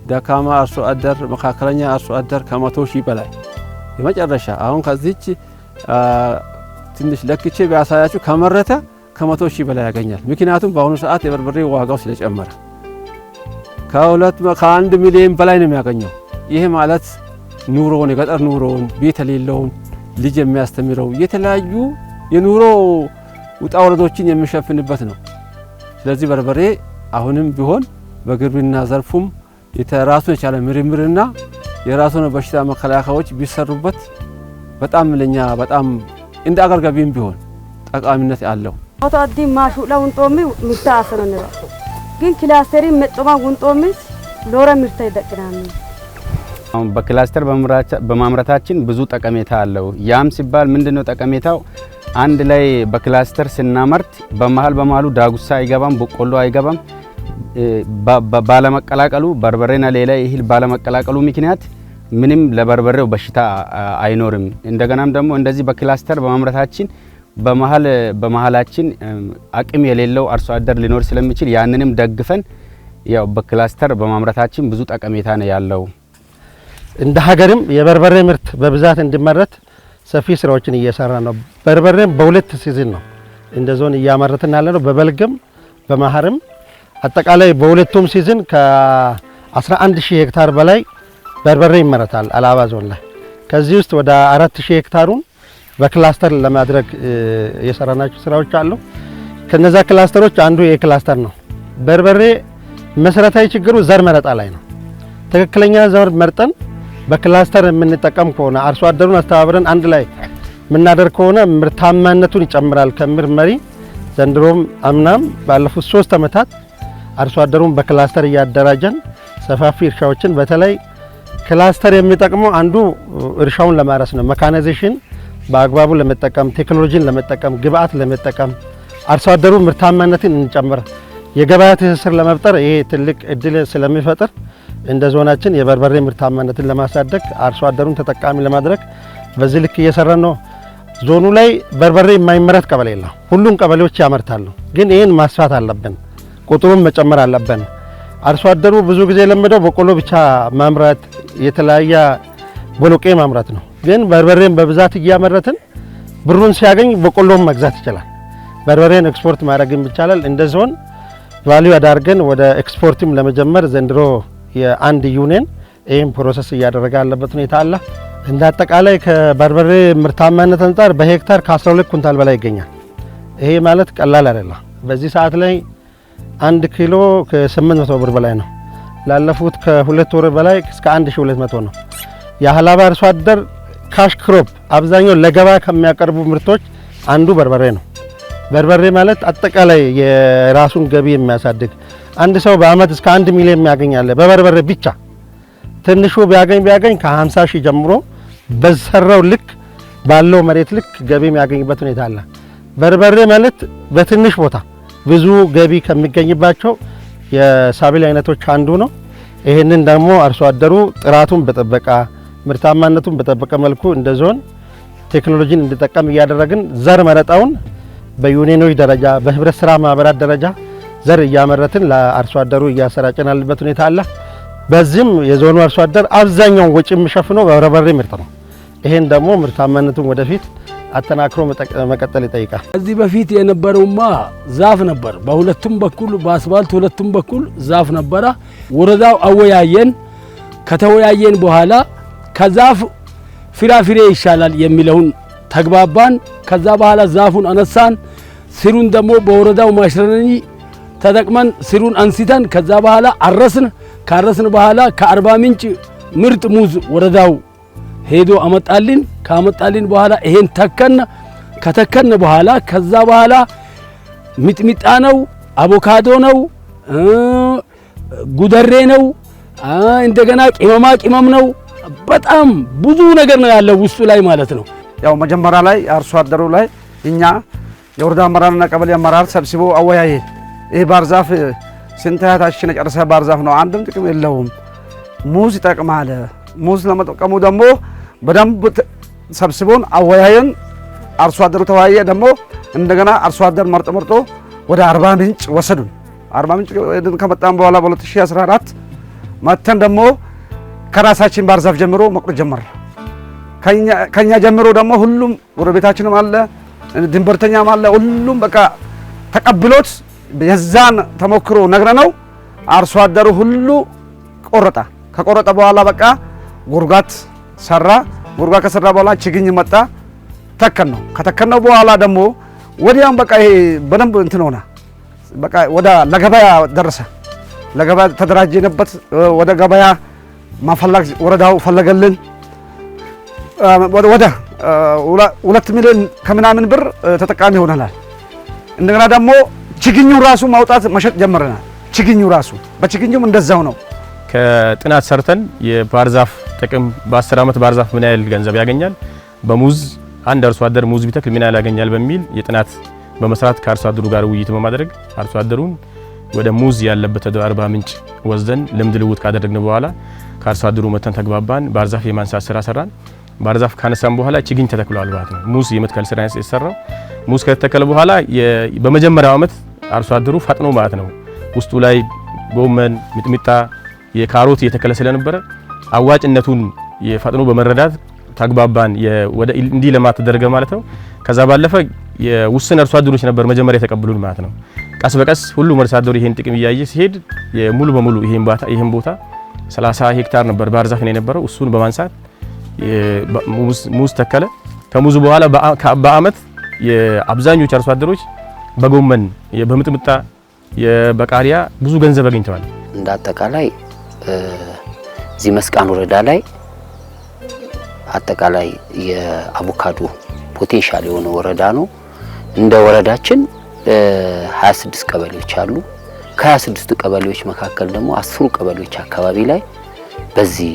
ደካማ አርሶ አደር፣ መካከለኛ አርሶ አደር ከ100 ሺህ በላይ የመጨረሻ አሁን ከዚች ትንሽ ለክቼ ቢያሳያችሁ ከመረተ ከ100 ሺህ በላይ ያገኛል። ምክንያቱም በአሁኑ ሰዓት የበርበሬ ዋጋው ስለጨመረ ከ1 ሚሊዮን በላይ ነው የሚያገኘው። ይሄ ማለት ኑሮውን የገጠር ኑሮውን ቤት የሌለውን ልጅ የሚያስተምረው የተለያዩ የኑሮ ውጣ ወረዶችን የሚሸፍንበት ነው። ስለዚህ በርበሬ አሁንም ቢሆን በግብርና ዘርፉም የራሱን የቻለ ምርምርና የራሱን በሽታ መከላከያዎች ቢሰሩበት በጣም ለኛ በጣም እንደ አገር ገቢም ቢሆን ጠቃሚነት አለው። አውጣዲ ማሹ ለውንጦሚ ምታሰነ ነው ግን ክላስተሪ መጥማ ውንጦሚ ሎራ ምርታ ይደቅናል። አሁን በክላስተር በማምረታችን ብዙ ጠቀሜታ አለው። ያም ሲባል ምንድነው ጠቀሜታው? አንድ ላይ በክላስተር ስናመርት በመሃል ዳጉሳ አይገባም፣ በቆሎ አይገባም። ባለመቀላቀሉ በርበሬና ሌላ እህል ባለመቀላቀሉ ምክንያት ምንም ለበርበሬው በሽታ አይኖርም። እንደገናም ደግሞ እንደዚህ በክላስተር በማምረታችን በመሃላችን አቅም የሌለው አርሶ አደር ሊኖር ስለሚችል ያንንም ደግፈን ያው በክላስተር በማምረታችን ብዙ ጠቀሜታ ነው ያለው። እንደ ሀገርም የበርበሬ ምርት በብዛት እንዲመረት ሰፊ ስራዎችን እየሰራ ነው። በርበሬም በሁለት ሲዝን ነው እንደ ዞን እያመረትን ያለ ነው። በበልግም በመኸርም አጠቃላይ በሁለቱም ሲዝን ከ11000 ሄክታር በላይ በርበሬ ይመረታል አላባ ዞን ላይ። ከዚህ ውስጥ ወደ 4000 ሄክታሩን በክላስተር ለማድረግ የሰራናቸው ስራዎች አሉ። ከነዛ ክላስተሮች አንዱ የክላስተር ነው። በርበሬ መሰረታዊ ችግሩ ዘር መረጣ ላይ ነው። ትክክለኛ ዘር መርጠን በክላስተር የምንጠቀም ከሆነ አርሶ አደሩን አስተባብረን አንድ ላይ የምናደርግ ከሆነ ምርታማነቱን ይጨምራል ከሚል መሪ ዘንድሮም አምናም ባለፉት 3 ዓመታት አርሶ አደሩን በክላስተር እያደራጀን ሰፋፊ እርሻዎችን በተለይ ክላስተር የሚጠቅመው አንዱ እርሻውን ለማረስ ነው። መካናይዜሽን በአግባቡ ለመጠቀም ቴክኖሎጂን ለመጠቀም ግብአት ለመጠቀም አርሶ አደሩ ምርታማነትን እንጨምር የገበያ ትስስር ለመፍጠር ይሄ ትልቅ እድል ስለሚፈጥር እንደ ዞናችን የበርበሬ ምርታማነትን ለማሳደግ አርሶ አደሩን ተጠቃሚ ለማድረግ በዚህ ልክ እየሰራን ነው። ዞኑ ላይ በርበሬ የማይመረት ቀበሌ የለም። ሁሉም ቀበሌዎች ያመርታሉ። ግን ይህን ማስፋት አለብን፣ ቁጥሩን መጨመር አለብን። አርሶ አደሩ ብዙ ጊዜ ለምደው በቆሎ ብቻ ማምረት የተለያየ ቦሎቄ ማምረት ነው። ግን በርበሬን በብዛት እያመረትን ብሩን ሲያገኝ በቆሎም መግዛት ይችላል። በርበሬን ኤክስፖርት ማድረግም ይቻላል። እንደ ዞን ቫልዩ አዳርገን ወደ ኤክስፖርትም ለመጀመር ዘንድሮ የአንድ ዩኒየን ይህም ፕሮሰስ እያደረገ ያለበት ሁኔታ አለ። እንደ አጠቃላይ ከበርበሬ ምርታማነት አንጻር በሄክታር ከ12 ኩንታል በላይ ይገኛል። ይሄ ማለት ቀላል አይደለም። በዚህ ሰዓት ላይ 1 ኪሎ ከ800 ብር በላይ ነው። ላለፉት ከ2 ወር በላይ እስከ 1200 ነው። የሀላባ አርሶ አደር ካሽ ክሮፕ አብዛኛው ለገበያ ከሚያቀርቡ ምርቶች አንዱ በርበሬ ነው። በርበሬ ማለት አጠቃላይ የራሱን ገቢ የሚያሳድግ አንድ ሰው በአመት እስከ 1 ሚሊዮን የሚያገኛል በበርበሬ ብቻ። ትንሹ ቢያገኝ ከ50 ሺህ ጀምሮ በሰራው ልክ ባለው መሬት ልክ ገቢ የሚያገኝበት ሁኔታ አለ። በርበሬ ማለት በትንሽ ቦታ ብዙ ገቢ ከሚገኝባቸው የሰብል አይነቶች አንዱ ነው። ይሄንን ደግሞ አርሶ አደሩ ጥራቱን በጠበቀ ምርታማነቱን በጠበቀ መልኩ እንደ ዞን ቴክኖሎጂን እንዲጠቀም እያደረግን ዘር መረጣውን በዩኒየኖች ደረጃ በህብረት ስራ ማህበራት ደረጃ ዘር እያመረትን ለአርሶ አደሩ እያሰራጨን ያለበት ሁኔታ አለ። በዚህም የዞኑ አርሶ አደር አብዛኛውን ወጪ የሚሸፍነው በበርበሬ ምርት ነው። ይሄን ደግሞ ምርታማነቱን ወደፊት አጠናክሮ መቀጠል ይጠይቃል። ከዚህ በፊት የነበረውማ ዛፍ ነበር። በሁለቱም በኩል በአስፋልት ሁለቱም በኩል ዛፍ ነበረ። ወረዳው አወያየን። ከተወያየን በኋላ ከዛፍ ፍራፍሬ ይሻላል የሚለውን ተግባባን። ከዛ በኋላ ዛፉን አነሳን። ስሩን ደግሞ በወረዳው ማሽረኒ ተጠቅመን ስሩን አንስተን ከዛ በኋላ አረስን። ካረስን በኋላ ከአርባ ምንጭ ምርጥ ሙዝ ወረዳው ሄዶ አመጣልን። ካመጣልን በኋላ ይሄን ተከነ። ከተከነ በኋላ ከዛ በኋላ ሚጥሚጣ ነው፣ አቮካዶ ነው፣ ጉደሬ ነው፣ እንደገና ቅመም ነው። በጣም ብዙ ነገር ነው ያለው ውስጡ ላይ ማለት ነው። ያው መጀመሪያ ላይ አርሶ አደሩ ላይ እኛ የወረዳ አመራርና ቀበሌ አመራር ሰብስቦ አወያየ። ይሄ ባርዛፍ ስንታታችን ጨርሰ ባርዛፍ ነው፣ አንድም ጥቅም የለውም፣ ሙዝ ይጠቅማል። ሙዝ ለመጠቀሙ ደግሞ በደንብ ሰብስቦን አወያየን። አርሶ አደሩ ተወያየ። ደግሞ እንደገና አርሶ አደር መርጦ ወደ አርባ ምንጭ ወሰዱን። አርባ ምንጭ ከመጣን በኋላ በ2014 መተን ደግሞ ከራሳችን ባርዛፍ ጀምሮ መቁረጥ ጀመረ። ከኛ ጀምሮ ደግሞ ሁሉም ጎረቤታችንም አለ ድንበርተኛም አለ። ሁሉም በቃ ተቀብሎት የዛን ተሞክሮ ነግረነው አርሶ አደሩ ሁሉ ቆረጣ። ከቆረጠ በኋላ በቃ ጉርጋት ሰራ። ጉርጋት ከሰራ በኋላ ችግኝ መጣ፣ ተከን ነው። ከተከነው በኋላ ደግሞ ወዲያም በቃ ይሄ በደንብ እንትን ሆነ። በቃ ወደ ለገበያ ደረሰ። ለገበያ ተደራጀንበት። ወደ ገበያ ማፈላግ ወረዳው ፈለገልን። ወደ 2 ሚሊዮን ከምናምን ብር ተጠቃሚ ሆነናል። እንደገና ደግሞ ችግኙ ራሱ ማውጣት መሸጥ ጀመረናል። ችግኙ ራሱ በችግኙም እንደዛው ነው። ከጥናት ሰርተን የባርዛፍ ጥቅም በ10 ዓመት ባርዛፍ ምን ያህል ገንዘብ ያገኛል፣ በሙዝ አንድ አርሶ አደር ሙዝ ቢተክል ምን ያህል ያገኛል በሚል የጥናት በመስራት ከአርሶ አደሩ ጋር ውይይት በማድረግ አርሶ አደሩን ወደ ሙዝ ያለበት ወደ አርባ ምንጭ ወስደን ልምድ ልውውጥ ካደረግን በኋላ ከአርሶ አደሩ መተን ተግባባን። ባህር ዛፍ የማንሳት ስራ ሰራን። ባህር ዛፍ ካነሳን በኋላ ችግኝ ተተክሏል ማለት ነው። ሙዝ የመትከል ስራ የተሰራው ሙዝ ከተተከለ በኋላ በመጀመሪያው ዓመት አርሶ አደሩ ፈጥኖ ማለት ነው ውስጡ ላይ ጎመን፣ ሚጥሚጣ፣ የካሮት እየተከለ ስለነበረ አዋጭነቱን የፈጥኖ በመረዳት ተግባባን። ወደ እንዲህ ለማት ተደረገ ማለት ነው። ከዛ ባለፈ የውስን አርሶ አደሮች ነበር መጀመሪያ የተቀበሉን ማለት ነው። ቀስ በቀስ ሁሉም አርሶ አደሩ ይሄን ጥቅም እያየ ሲሄድ ሙሉ በሙሉ ይሄን ቦታ 30 ሄክታር ነበር ባህር ዛፍ ነው የነበረው። እሱን በማንሳት ሙዝ ተከለ። ከሙዙ በኋላ በአመት የአብዛኞቹ አርሶ አደሮች በጎመን፣ በምጥምጣ፣ በቃሪያ ብዙ ገንዘብ አግኝተዋል። እንደ አጠቃላይ እዚህ መስቃን ወረዳ ላይ አጠቃላይ የአቮካዶ ፖቴንሻል የሆነ ወረዳ ነው። እንደ ወረዳችን 26 ቀበሌዎች አሉ። ከ26 ቀበሌዎች መካከል ደግሞ 10 ቀበሌዎች አካባቢ ላይ በዚህ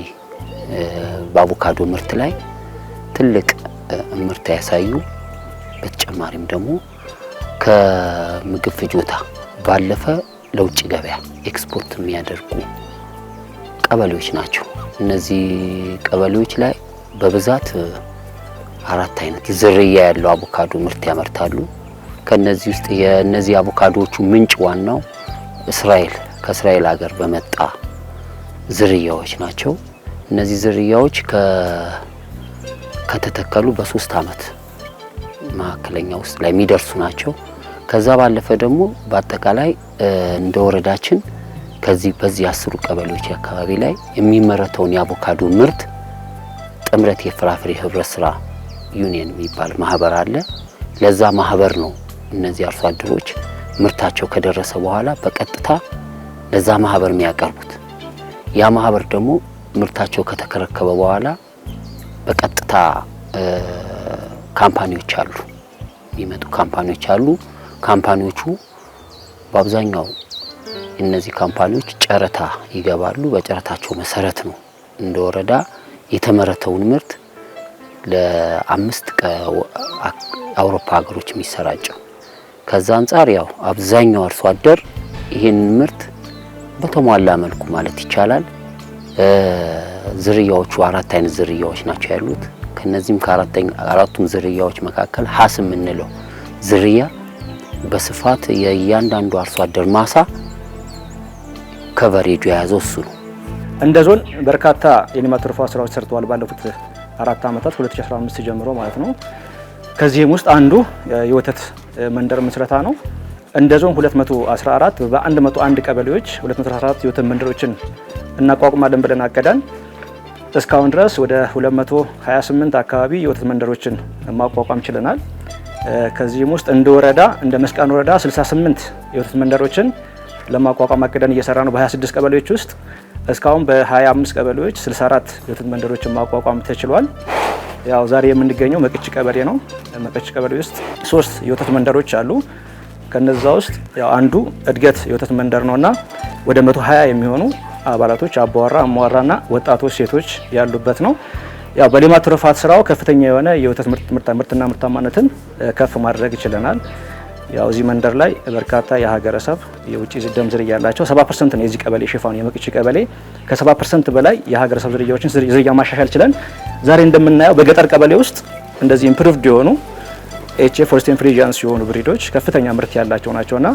በአቮካዶ ምርት ላይ ትልቅ ምርት ያሳዩ፣ በተጨማሪም ደግሞ ከምግብ ፍጆታ ባለፈ ለውጭ ገበያ ኤክስፖርት የሚያደርጉ ቀበሌዎች ናቸው። እነዚህ ቀበሌዎች ላይ በብዛት 4 አይነት ዝርያ ያለው አቮካዶ ምርት ያመርታሉ። ከነዚህ ውስጥ የነዚህ አቮካዶቹ ምንጭ ዋናው ከእስራኤል ሀገር በመጣ ዝርያዎች ናቸው። እነዚህ ዝርያዎች ከተተከሉ በ3 አመት ማዕከለኛ ውስጥ ላይ የሚደርሱ ናቸው። ከዛ ባለፈ ደግሞ በአጠቃላይ እንደ ወረዳችን በዚህ 10 ቀበሌዎች አካባቢ ላይ የሚመረተውን የአቮካዶ ምርት ጥምረት የፍራፍሬ ህብረት ስራ ዩኒየን የሚባል ማህበር አለ። ለዛ ማህበር ነው እነዚህ አርሶ አደሮች ምርታቸው ከደረሰ በኋላ በቀጥታ ለዛ ማህበር የሚያቀርቡት። ያ ማህበር ደግሞ ምርታቸው ከተከረከበ በኋላ በቀጥታ ካምፓኒዎች አሉ፣ የሚመጡ ካምፓኒዎች አሉ። ካምፓኒዎቹ በአብዛኛው እነዚህ ካምፓኒዎች ጨረታ ይገባሉ። በጨረታቸው መሰረት ነው እንደ ወረዳ የተመረተውን ምርት ለ5 አውሮፓ ሀገሮች የሚሰራጨው። ከዛ አንፃር ያው አብዛኛው አርሶ አደር ይሄን ምርት በተሟላ መልኩ ማለት ይቻላል ዝርያዎቹ 4 አይነት ዝርያዎች ናቸው ያሉት። ከነዚህም ከአራቱም ዝርያዎች መካከል ሀስ የምንለው ዝርያ በስፋት የእያንዳንዱ አርሶ አደር ማሳ ከቨሬጁ የያዘው እሱ ነው። እንደ ዞን በርካታ የልማት ትሩፋት ስራዎች ሰርተዋል ባለፉት 4 አመታት 2015 ጀምሮ ማለት ነው። ከዚህም ውስጥ አንዱ የወተት መንደር ምስረታ ነው። እንደ ዞን 214 በ101 ቀበሌዎች 214 የወተት መንደሮችን እናቋቁማለን ብለን አቀዳን። እስካሁን ድረስ ወደ 228 አካባቢ የወተት መንደሮችን ማቋቋም ችለናል። ከዚህም ውስጥ እንደ ወረዳ እንደ መስቃን ወረዳ 68 የወተት መንደሮችን ለማቋቋም አቅደን እየሰራ ነው። በ26 ቀበሌዎች ውስጥ እስካሁን በ25 ቀበሌዎች 64 የወተት መንደሮችን ማቋቋም ተችሏል። ያው ዛሬ የምንገኘው መቅች ቀበሌ ነው። መቅች ቀበሌ ውስጥ 3 የወተት መንደሮች አሉ። ከነዛ ውስጥ ያው አንዱ እድገት የወተት መንደር ነውና ወደ 120 የሚሆኑ አባላቶች አባወራ፣ አሟራና ወጣቶች ሴቶች ያሉበት ነው። ያው በሌማት ትሩፋት ስራው ከፍተኛ የሆነ የወተት ምርትና ምርታማነትን ከፍ ማድረግ ይችላል። ያው እዚህ መንደር ላይ በርካታ የሀገረሰብ የውጭ ደም ዝርያ ያላቸው 70% ነው የዚህ ቀበሌ ሽፋኑ። የመቅች ቀበሌ ከ70% በላይ የሀገረሰብ ዝርያዎችን ዝርያ ማሻሻል ችለን ዛሬ እንደምናየው በገጠር ቀበሌ ውስጥ እንደዚህ ኢምፕሩቭድ የሆኑ ኤችኤፍ ፎልስቴን ፍሪጂያንስ የሆኑ ብሪዶች ከፍተኛ ምርት ያላቸው ናቸውና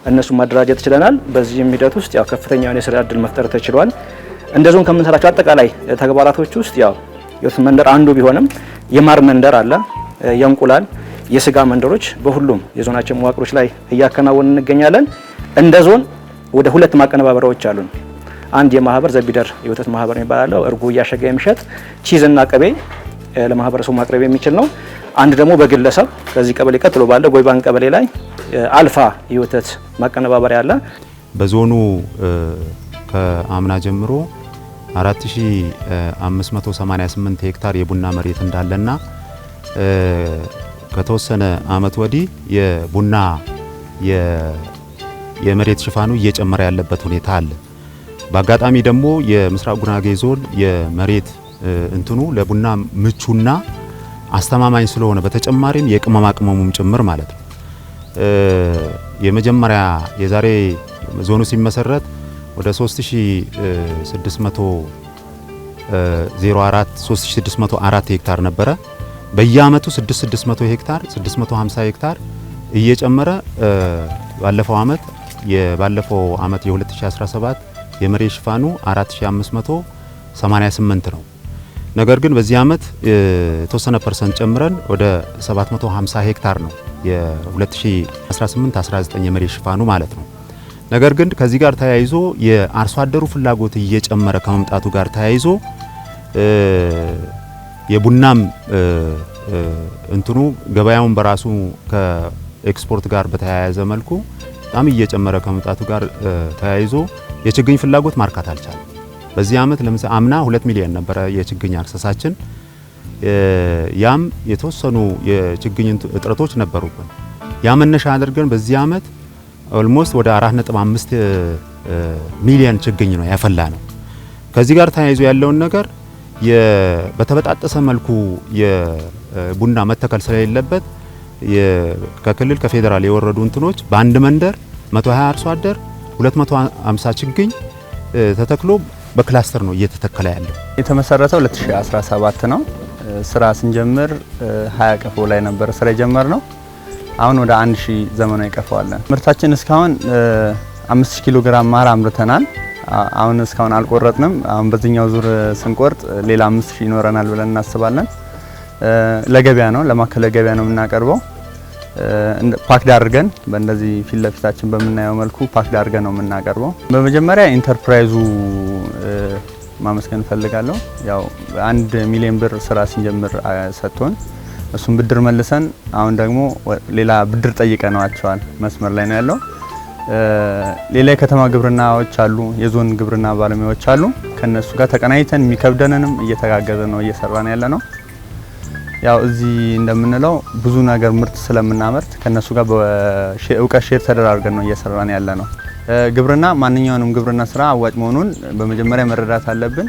እነሱ ማደራጀት ችለናል። በዚህም ሂደት ውስጥ ያው ከፍተኛ የሆነ የስራ እድል መፍጠር ተችሏል። እንደዞን ከምንሰራቸው አጠቃላይ ተግባራቶች ውስጥ ያው የወተት መንደር አንዱ ቢሆንም የማር መንደር አለ፣ የእንቁላል የስጋ መንደሮች በሁሉም የዞናችን መዋቅሮች ላይ እያከናወን እንገኛለን። እንደ ዞን ወደ 2 ማቀነባበሪያዎች አሉን። አንድ የማህበር ዘቢደር የወተት ማህበር የሚባለው እርጎ እያሸገ የሚሸጥ ቺዝና ቅቤ ለማህበረሰቡ ማቅረብ የሚችል ነው። አንድ ደግሞ በግለሰብ ከዚህ ቀበሌ ቀጥሎ ባለ ጎይባን ቀበሌ ላይ አልፋ የወተት ማቀነባበሪያ አለ። በዞኑ ከአምና ጀምሮ 4588 ሄክታር የቡና መሬት እንዳለና ከተወሰነ አመት ወዲህ የቡና የመሬት ሽፋኑ እየጨመረ ያለበት ሁኔታ አለ። በአጋጣሚ ደግሞ የምስራቅ ጉራጌ ዞን የመሬት እንትኑ ለቡና ምቹና አስተማማኝ ስለሆነ በተጨማሪም የቅመማ ቅመሙም ጭምር ማለት ነው የመጀመሪያ የዛሬ ዞኑ ሲመሰረት ወደ 3604 ሄክታር ነበረ። በየአመቱ 600 ሄክታር 650 ሄክታር እየጨመረ ባለፈው አመት የ2017 የመሬት ሽፋኑ 4588 ነው። ነገር ግን በዚህ አመት የተወሰነ ፐርሰንት ጨምረን ወደ 750 ሄክታር ነው የ2018-19 የመሬት ሽፋኑ ማለት ነው። ነገር ግን ከዚህ ጋር ተያይዞ የአርሶ አደሩ ፍላጎት እየጨመረ ከመምጣቱ ጋር ተያይዞ የቡናም እንትኑ ገበያውን በራሱ ከኤክስፖርት ጋር በተያያዘ መልኩ በጣም እየጨመረ ከመምጣቱ ጋር ተያይዞ የችግኝ ፍላጎት ማርካት አልቻለም። በዚህ አመት ለምሳሌ አምና 2 ሚሊዮን ነበረ የችግኝ አክሰሳችን። ያም የተወሰኑ የችግኝ እጥረቶች ነበሩብን። ያ መነሻ አድርገን በዚህ አመት ኦልሞስት ወደ 4.5 ሚሊዮን ችግኝ ነው ያፈላ ነው። ከዚህ ጋር ተያይዞ ያለውን ነገር በተበጣጠሰ መልኩ የቡና መተከል ስለሌለበት ከክልል ከፌዴራል የወረዱ እንትኖች በአንድ መንደር 120 አርሶ አደር 250 ችግኝ ተተክሎ በክላስተር ነው እየተተከለ ያለው። የተመሰረተው 2017 ነው። ስራ ስንጀምር 20 ቀፎ ላይ ነበር ስራ የጀመርነው። አሁን ወደ 1000 ዘመናዊ ቀፎ አለን። ምርታችን እስካሁን 5000 ኪሎ ግራም ማር አምርተናል። አሁን እስካሁን አልቆረጥንም። አሁን በዚህኛው ዙር ስንቆርጥ ሌላ 5000 ይኖረናል ብለን እናስባለን። ለገበያ ነው፣ ለማዕከላዊ ገበያ ነው የምናቀርበው። ፓክድ አድርገን በእንደዚህ ፊት ለፊታችን በምናየው መልኩ ፓክድ አድርገን ነው የምናቀርበው። በመጀመሪያ ኢንተርፕራይዙ ማመስገን ፈልጋለሁ። ያው 1 ሚሊዮን ብር ስራ ስንጀምር ሰጥቶን እሱን ብድር መልሰን አሁን ደግሞ ሌላ ብድር ጠይቀናቸዋል። መስመር ላይ ነው ያለው። ሌላ የከተማ ግብርናዎች አሉ፣ የዞን ግብርና ባለሙያዎች አሉ። ከነሱ ጋር ተቀናይተን የሚከብደንንም እየተጋገዘ ነው እየሰራን ያለ ነው። ያው እዚህ እንደምንለው ብዙ ነገር ምርት ስለምናመርት ከነሱ ጋር በእውቀት ሼር ተደራርገን ነው እየሰራን ያለ ነው። ግብርና ማንኛውንም ግብርና ስራ አዋጭ መሆኑን በመጀመሪያ መረዳት አለብን።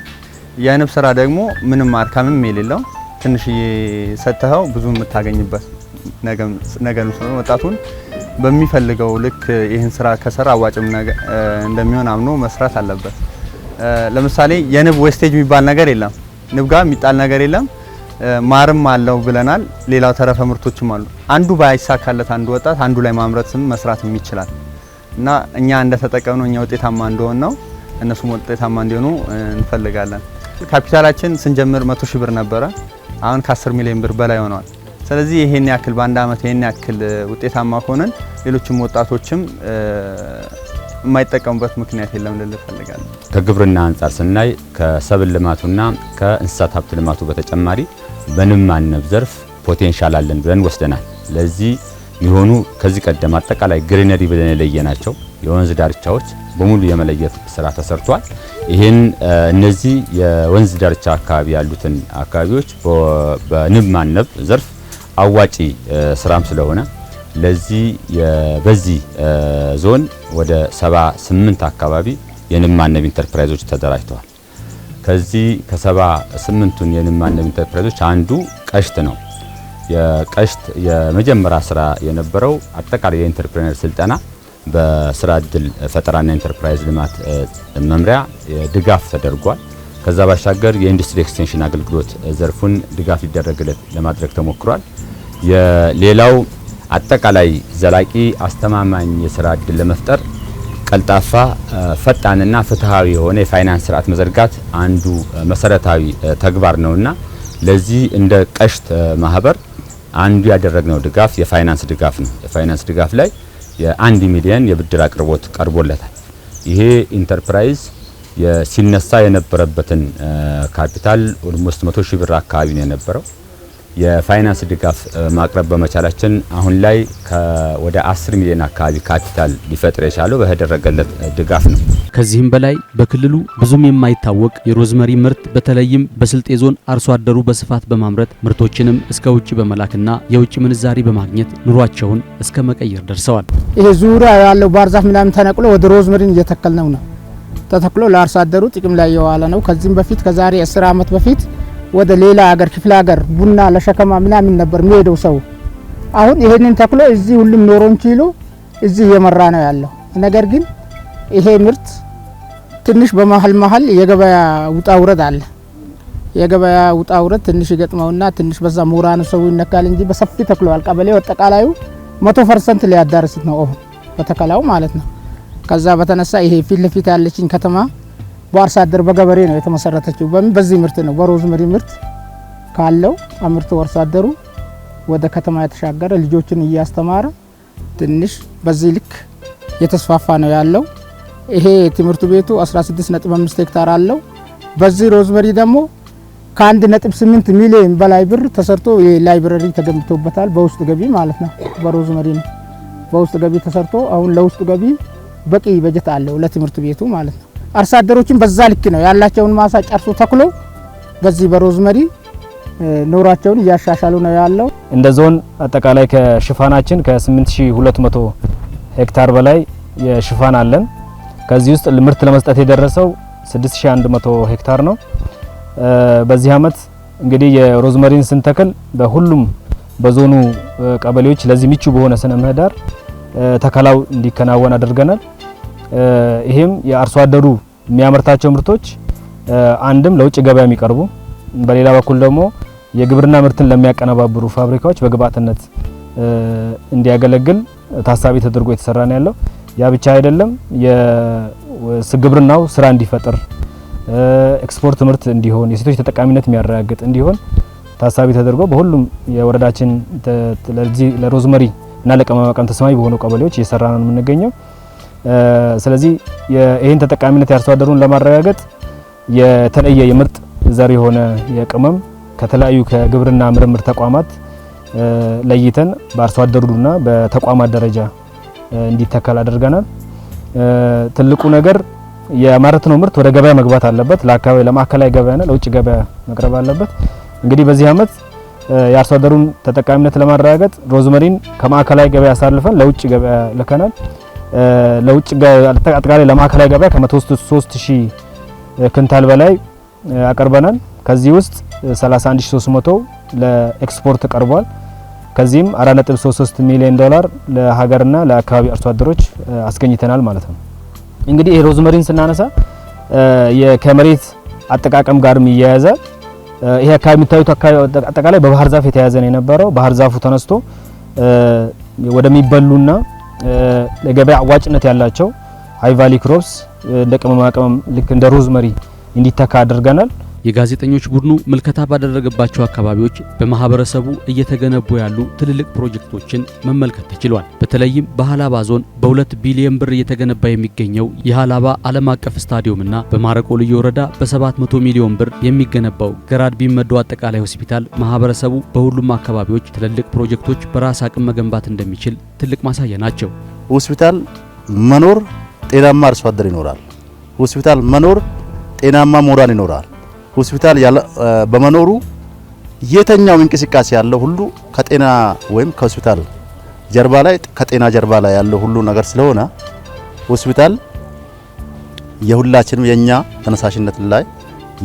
የንብ ስራ ደግሞ ምንም አድካምም የሌለው ትንሽዬ ሰጥተው ብዙ የምታገኝበት ነገር ነው። ወጣቱን በሚፈልገው ልክ ይህን ስራ ከሰራ አዋጭም እንደሚሆን አምኖ መስራት አለበት። ለምሳሌ የንብ ዌስቴጅ የሚባል ነገር የለም፣ ንብ ጋር የሚጣል ነገር የለም። ማርም አለው ብለናል። ሌላው ተረፈ ምርቶችም አሉ። አንዱ ባይሳካለት አንዱ ወጣት አንዱ ላይ ማምረትም መስራትም ይችላል እና እኛ እንደተጠቀምነው እኛ ውጤታማ እንደሆን ነው እነሱም ውጤታማ እንዲሆኑ እንፈልጋለን። ካፒታላችን ስንጀምር 100 ሺህ ብር ነበረ። አሁን ከ10 ሚሊዮን ብር በላይ ሆኗል። ስለዚህ ይሄን ያክል በአንድ አመት ይሄን ያክል ውጤታማ ሆነን ሌሎችም ወጣቶችም የማይጠቀሙበት ምክንያት የለም ልል እፈልጋለሁ። ከግብርና አንጻር ስናይ ከሰብል ልማቱና ከእንስሳት ሀብት ልማቱ በተጨማሪ በንብ ማነብ ዘርፍ ፖቴንሻል አለን ብለን ወስደናል። ለዚህ የሚሆኑ ከዚህ ቀደም አጠቃላይ ግሪነሪ ብለን የለየናቸው የወንዝ ዳርቻዎች በሙሉ የመለየት ስራ ተሰርቷል። ይሄን እነዚህ የወንዝ ዳርቻ አካባቢ ያሉትን አካባቢዎች በንብ ማነብ ዘርፍ አዋጪ ስራም ስለሆነ ለዚህ በዚህ ዞን ወደ 78 አካባቢ የንብ ማነብ ኢንተርፕራይዞች ተደራጅተዋል። ከዚህ ከ78ቱን የንብ ማነብ ኢንተርፕራይዞች አንዱ ቀሽት ነው። የቀሽት የመጀመሪያ ስራ የነበረው አጠቃላይ የኢንተርፕረነር ስልጠና በስራ እድል ፈጠራና ኢንተርፕራይዝ ልማት መምሪያ ድጋፍ ተደርጓል። ከዛ ባሻገር የኢንዱስትሪ ኤክስቴንሽን አገልግሎት ዘርፉን ድጋፍ ሊደረግለት ለማድረግ ተሞክሯል። የሌላው አጠቃላይ ዘላቂ አስተማማኝ የስራ እድል ለመፍጠር ቀልጣፋ ፈጣንና ፍትሃዊ የሆነ የፋይናንስ ስርዓት መዘርጋት አንዱ መሰረታዊ ተግባር ነውና ለዚህ እንደ ቀሽት ማህበር አንዱ ያደረግነው ድጋፍ የፋይናንስ ድጋፍ ነው። የፋይናንስ ድጋፍ ላይ የ1 ሚሊዮን የብድር አቅርቦት ቀርቦለታል። ይሄ ኢንተርፕራይዝ ሲነሳ የነበረበትን ካፒታል ኦልሞስት 100 ሺህ ብር አካባቢ ነው የነበረው። የፋይናንስ ድጋፍ ማቅረብ በመቻላችን አሁን ላይ ወደ 10 ሚሊዮን አካባቢ ካፒታል ሊፈጥር የቻለው በተደረገለት ድጋፍ ነው። ከዚህም በላይ በክልሉ ብዙም የማይታወቅ የሮዝመሪ ምርት በተለይም በስልጤ ዞን አርሶ አደሩ በስፋት በማምረት ምርቶችንም እስከ ውጭ በመላክና የውጭ ምንዛሪ በማግኘት ኑሯቸውን እስከ መቀየር ደርሰዋል። ይሄ ዙሪያ ያለው ባህር ዛፍ ምናምን ተነቅሎ ወደ ሮዝመሪን እየተከልነው ነው። ተተክሎ ለአርሶ አደሩ ጥቅም ላይ የዋለ ነው። ከዚህም በፊት ከዛሬ 10 ዓመት በፊት ወደ ሌላ ሀገር ክፍለ ሀገር ቡና ለሸከማ ምናምን ነበር የሚሄደው ሰው። አሁን ይሄንን ተክሎ እዚህ ሁሉም ኖሮን ችሎ እዚህ እየመራ ነው ያለው። ነገር ግን ይሄ ምርት ትንሽ በመሀል የገበያ ውጣ ውረድ አለ። የገበያ ውጣ ውረድ ትንሽ ይገጥመውና ትንሽ በዛ ምሁራኑ ሰው ይነካል እንጂ በሰፊ ተክሏል። ቀበሌው አጠቃላዩ 100% ሊያዳርስ ነው አሁን በተከላው ማለት ነው። ከዛ በተነሳ ይሄ ፊት ለፊት ያለችኝ ከተማ በአርሶ አደር በገበሬ ነው የተመሰረተችው። በዚህ ምርት ነው በሮዝመሪ ምርት ካለው አምርቶ አርሶ አደሩ ወደ ከተማ የተሻገረ ልጆችን እያስተማረ ትንሽ በዚህ ልክ የተስፋፋ ነው ያለው። ይሄ ትምህርት ቤቱ 16.5 ሄክታር አለው። በዚህ ሮዝመሪ ደግሞ ከ1.8 ሚሊዮን በላይ ብር ተሰርቶ የላይብረሪ ተገንብቶበታል። በውስጥ ገቢ ማለት ነው። በሮዝመሪ ነው በውስጥ ገቢ ተሰርቶ አሁን ለውስጥ ገቢ በቂ በጀት አለው ለትምህርት ቤቱ ማለት ነው። አርሶ አደሮችን በዛ ልክ ነው ያላቸውን ማሳ ጨርሶ ተክሎ በዚህ በሮዝመሪ ኑሯቸውን እያሻሻሉ ነው ያለው። እንደ ዞን አጠቃላይ ከሽፋናችን ከ8200 ሄክታር በላይ የሽፋን አለን። ከዚህ ውስጥ ምርት ለመስጠት የደረሰው 6100 ሄክታር ነው። በዚህ አመት እንግዲህ የሮዝመሪን ስንተክል በሁሉም በዞኑ ቀበሌዎች ለዚህ ምቹ በሆነ ስነ ምህዳር ተከላው እንዲከናወን አድርገናል። ይሄም የአርሶ አደሩ የሚያመርታቸው ምርቶች አንድም ለውጭ ገበያ የሚቀርቡ በሌላ በኩል ደግሞ የግብርና ምርትን ለሚያቀነባብሩ ፋብሪካዎች በግብአትነት እንዲያገለግል ታሳቢ ተደርጎ የተሰራ ነው ያለው። ያ ብቻ አይደለም፣ የግብርናው ስራ እንዲፈጥር ኤክስፖርት ምርት እንዲሆን የሴቶች ተጠቃሚነት የሚያረጋግጥ እንዲሆን ታሳቢ ተደርጎ በሁሉም የወረዳችን ለሮዝመሪ እና ለቅመማ ቅመም ተስማሚ በሆኑ ቀበሌዎች እየሰራ ነው የምንገኘው። ስለዚህ ይህን ተጠቃሚነት ያርሶ አደሩን ለማረጋገጥ የተለየ የምርጥ ዘር የሆነ የቅመም ከተለያዩ ከግብርና ምርምር ተቋማት ለይተን በአርሶ አደሩና በተቋማት ደረጃ እንዲተከል አድርገናል። ትልቁ ነገር የማረትነው ምርት ወደ ገበያ መግባት አለበት። ለአካባቢ ለማዕከላዊ ገበያና ለውጭ ገበያ መቅረብ አለበት። እንግዲህ በዚህ አመት የአርሶ አደሩን ተጠቃሚነት ለማረጋገጥ ሮዝመሪን ከማዕከላዊ ገበያ አሳልፈን ለውጭ ገበያ ልከናል። ለውጭ አጠቃላይ ለማዕከላዊ ገበያ ከ13000 ኩንታል በላይ አቀርበናል። ከዚህ ውስጥ 31300 ለኤክስፖርት ቀርቧል። ከዚህም 4.33 ሚሊዮን ዶላር ለሀገርና ለአካባቢ አርሶ አደሮች አስገኝተናል ማለት ነው። እንግዲህ ይሄ ሮዝመሪን ስናነሳ ከመሬት አጠቃቀም ጋር የሚያያዛል። ይሄ አካባቢ የምታዩት አጠቃላይ በባህር ዛፍ የተያዘ ነው የነበረው። ባህር ዛፉ ተነስቶ ወደሚበሉና ለገበያ አዋጭነት ያላቸው ሃይ ቫሊ ክሮፕስ እንደ ቅመማ ቅመም ልክ እንደ ሮዝመሪ እንዲተካ አድርገናል። የጋዜጠኞች ቡድኑ ምልከታ ባደረገባቸው አካባቢዎች በማህበረሰቡ እየተገነቡ ያሉ ትልልቅ ፕሮጀክቶችን መመልከት ተችሏል። በተለይም በሃላባ ዞን በ2 ቢሊዮን ብር እየተገነባ የሚገኘው የሃላባ ዓለም አቀፍ ስታዲየምና በማረቆ ልዩ ወረዳ በ700 ሚሊዮን ብር የሚገነባው ገራድ ቢመዶ አጠቃላይ ሆስፒታል ማህበረሰቡ በሁሉም አካባቢዎች ትልልቅ ፕሮጀክቶች በራስ አቅም መገንባት እንደሚችል ትልቅ ማሳያ ናቸው። ሆስፒታል መኖር ጤናማ አርሶ አደር ይኖራል። ሆስፒታል መኖር ጤናማ ምሁራን ይኖራል። ሆስፒታል በመኖሩ የተኛው እንቅስቃሴ ያለው ሁሉ ከጤና ወይም ከሆስፒታል ጀርባ ላይ ከጤና ጀርባ ላይ ያለው ሁሉ ነገር ስለሆነ ሆስፒታል የሁላችንም የኛ ተነሳሽነት ላይ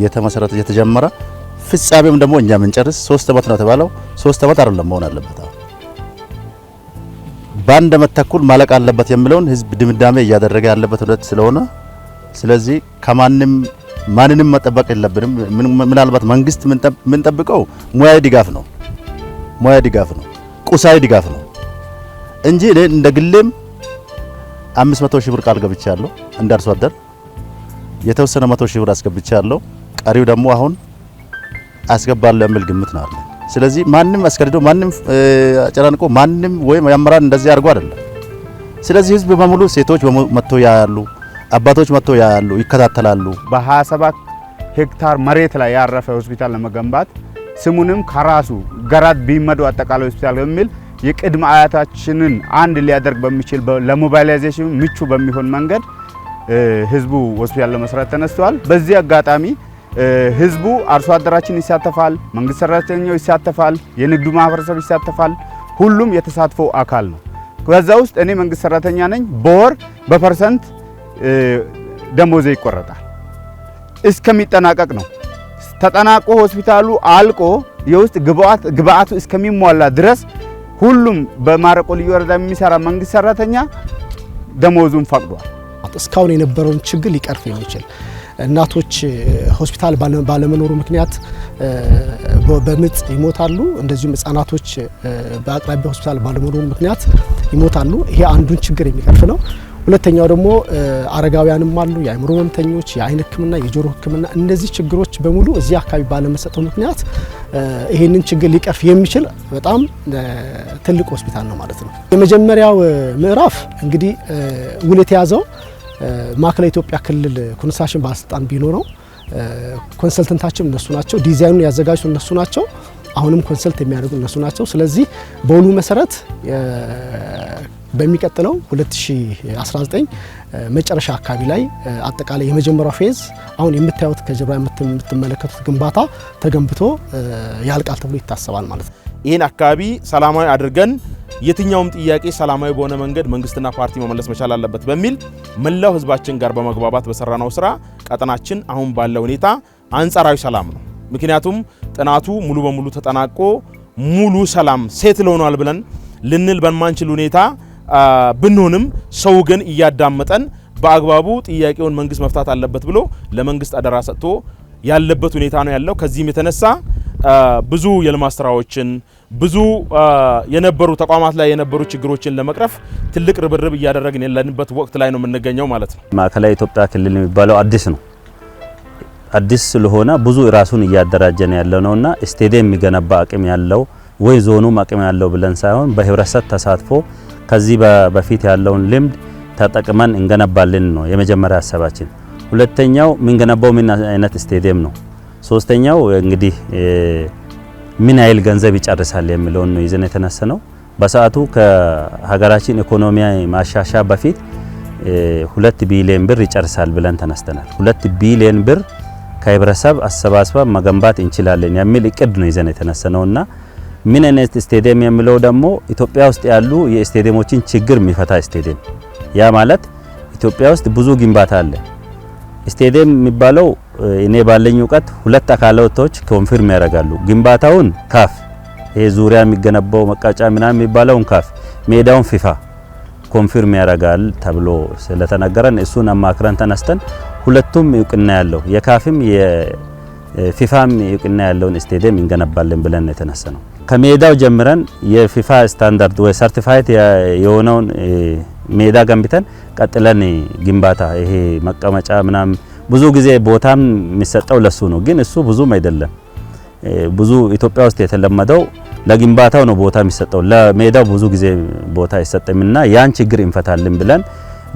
የተመሰረተ የተጀመረ ፍጻሜም ደግሞ እኛ ምንጨርስ 3 አመት ነው ተባለው 3 አመት አይደለም መሆን አለበት። በአንድ አመት ተኩል ማለቅ አለበት የሚለውን ህዝብ ድምዳሜ እያደረገ ያለበት ወደት ስለሆነ ስለዚህ ማንንም መጠበቅ የለብንም። ምናልባት መንግስት ምንጠብቀው ሙያዊ ድጋፍ ነው ቁሳዊ ድጋፍ ነው እንጂ እኔ እንደ ግሌም 500 ሺህ ብር ቃል ገብቻለሁ። እንደ አርሶ አደር የተወሰነ 100 ሺህ ብር አስገብቻለሁ። ቀሪው ደግሞ አሁን አስገባለሁ የሚል ግምት ነው አለ። ስለዚህ ማንም አስከድዶ ማንም አጨናንቆ ማንም ወይም ያመራን እንደዚህ አድርጎ አይደለም። ስለዚህ ህዝብ በሙሉ ሴቶች መጥቶ ያያሉ፣ አባቶች መጥቶ ያያሉ፣ ይከታተላሉ። በ27 ሄክታር መሬት ላይ ያረፈ ሆስፒታል ለመገንባት ስሙንም ከራሱ ገራድ ቢመዶ አጠቃላይ ሆስፒታል በሚል የቅድመ አያታችንን አንድ ሊያደርግ በሚችል ለሞባይላይዜሽን ምቹ በሚሆን መንገድ ህዝቡ ሆስፒታል ለመስራት ተነስተዋል። በዚህ አጋጣሚ ህዝቡ አርሶ አደራችን ይሳተፋል፣ መንግስት ሰራተኛው ይሳተፋል፣ የንግዱ ማህበረሰብ ይሳተፋል። ሁሉም የተሳትፎ አካል ነው። ከዛ ውስጥ እኔ መንግስት ሰራተኛ ነኝ። በወር በፐርሰንት ደሞዜ ይቆረጣል እስከሚጠናቀቅ ነው። ተጠናቆ ሆስፒታሉ አልቆ የውስጥ ግብአቱ እስከሚሟላ ድረስ ሁሉም በማረቆ ልዩ ወረዳ የሚሰራ መንግስት ሰራተኛ ደሞዙን ፈቅዷል። እስካሁን የነበረውን ችግር ሊቀርፍ የሚችል እናቶች ሆስፒታል ባለመኖሩ ምክንያት በምጥ ይሞታሉ። እንደዚሁም ህጻናቶች በአቅራቢያ ሆስፒታል ባለመኖሩ ምክንያት ይሞታሉ። ይሄ አንዱን ችግር የሚቀርፍ ነው። ሁለተኛው ደግሞ አረጋውያንም አሉ፣ የአእምሮ ህመምተኞች፣ የአይን ህክምና፣ የጆሮ ህክምና እነዚህ ችግሮች በሙሉ እዚህ አካባቢ ባለመሰጠቱ ምክንያት ይሄንን ችግር ሊቀርፍ የሚችል በጣም ትልቅ ሆስፒታል ነው ማለት ነው። የመጀመሪያው ምዕራፍ እንግዲህ ውል የተያዘው ማዕከላዊ ኢትዮጵያ ክልል ኮንስትራክሽን ባለስልጣን ቢሮ ነው። ኮንሰልተንታችን እነሱ ናቸው። ዲዛይኑን ያዘጋጁት እነሱ ናቸው። አሁንም ኮንሰልት የሚያደርጉ እነሱ ናቸው። ስለዚህ በውሉ መሰረት በሚቀጥለው 2019 መጨረሻ አካባቢ ላይ አጠቃላይ የመጀመሪያው ፌዝ አሁን የምታዩት ከጀርባ የምትመለከቱት ግንባታ ተገንብቶ ያልቃል ተብሎ ይታሰባል ማለት ነው። ይህን አካባቢ ሰላማዊ አድርገን የትኛውም ጥያቄ ሰላማዊ በሆነ መንገድ መንግስትና ፓርቲ መመለስ መቻል አለበት በሚል መላው ህዝባችን ጋር በመግባባት በሰራነው ስራ ቀጠናችን አሁን ባለው ሁኔታ አንጻራዊ ሰላም ነው። ምክንያቱም ጥናቱ ሙሉ በሙሉ ተጠናቆ ሙሉ ሰላም ሴትል ሆኗል ብለን ልንል በማንችል ሁኔታ ብንሆንም ሰው ግን እያዳመጠን በአግባቡ ጥያቄውን መንግስት መፍታት አለበት ብሎ ለመንግስት አደራ ሰጥቶ ያለበት ሁኔታ ነው ያለው። ከዚህም የተነሳ ብዙ የልማት ስራዎችን ብዙ የነበሩ ተቋማት ላይ የነበሩ ችግሮችን ለመቅረፍ ትልቅ ርብርብ እያደረግን ያለንበት ወቅት ላይ ነው የምንገኘው ማለት ነው። ማዕከላዊ ኢትዮጵያ ክልል የሚባለው አዲስ ነው። አዲስ ስለሆነ ብዙ ራሱን እያደራጀን ያለው ነውና ስቴዲየም የሚገነባ አቅም ያለው ወይ ዞኑም አቅም ያለው ብለን ሳይሆን በህብረተሰብ ተሳትፎ ከዚህ በፊት ያለውን ልምድ ተጠቅመን እንገነባለን ነው የመጀመሪያ ሀሳባችን። ሁለተኛው የምንገነባው ምን አይነት ስቴዲየም ነው። ሶስተኛው እንግዲህ ምን ያህል ገንዘብ ይጨርሳል የሚለውን ነው ይዘን የተነሰነው። በሰዓቱ ከሀገራችን ኢኮኖሚያዊ ማሻሻያ በፊት 2 ቢሊዮን ብር ይጨርሳል ብለን ተነስተናል። 2 ቢሊዮን ብር ከህብረተሰብ አሰባስበን መገንባት እንችላለን የሚል እቅድ ነው ይዘን የተነሰነውና ምን አይነት ስቴዲየም የሚለው ደግሞ ኢትዮጵያ ውስጥ ያሉ የስቴዲየሞችን ችግር የሚፈታ ስቴዲየም። ያ ማለት ኢትዮጵያ ውስጥ ብዙ ግንባታ አለ። ስቴዲየም የሚባለው እኔ ባለኝ እውቀት 2 አካላቶች ኮንፊርም ያደርጋሉ። ግንባታውን ካፍ፣ ይሄ ዙሪያ የሚገነባው መቃጫ ምናምን የሚባለውን ካፍ፣ ሜዳውን ፊፋ ኮንፊርም ያደርጋል ተብሎ ስለተነገረን እሱን አማክረን ተነስተን ሁለቱም እውቅና ያለው የካፍም የፊፋም እውቅና ያለውን ስቴዲየም እንገነባለን ብለን የተነሰነው። ከሜዳው ጀምረን የፊፋ ስታንዳርድ ወይ ሰርቲፋይድ የሆነውን ሜዳ ገንብተን ቀጥለን ግንባታ ይሄ መቀመጫ ምናምን ብዙ ጊዜ ቦታም የሚሰጠው ለሱ ነው። ግን እሱ ብዙም አይደለም። ብዙ ኢትዮጵያ ውስጥ የተለመደው ለግንባታው ነው ቦታ የሚሰጠው፣ ለሜዳው ብዙ ጊዜ ቦታ አይሰጥምና ያን ችግር እንፈታለን ብለን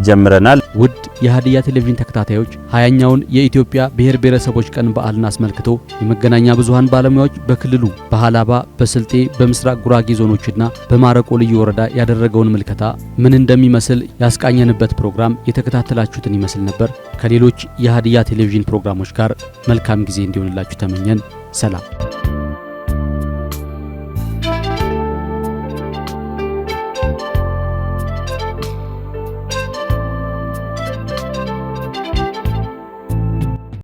ጀምረናል። ውድ የሀዲያ ቴሌቪዥን ተከታታዮች 20ኛውን የኢትዮጵያ ብሔር ብሔረሰቦች ቀን በዓልን አስመልክቶ የመገናኛ ብዙሃን ባለሙያዎች በክልሉ በሃላባ፣ በስልጤ፣ በምስራቅ ጉራጌ ዞኖችና በማረቆ ልዩ ወረዳ ያደረገውን ምልከታ ምን እንደሚመስል ያስቃኘንበት ፕሮግራም የተከታተላችሁትን ይመስል ነበር። ከሌሎች የሀዲያ ቴሌቪዥን ፕሮግራሞች ጋር መልካም ጊዜ እንዲሆንላችሁ ተመኘን። ሰላም።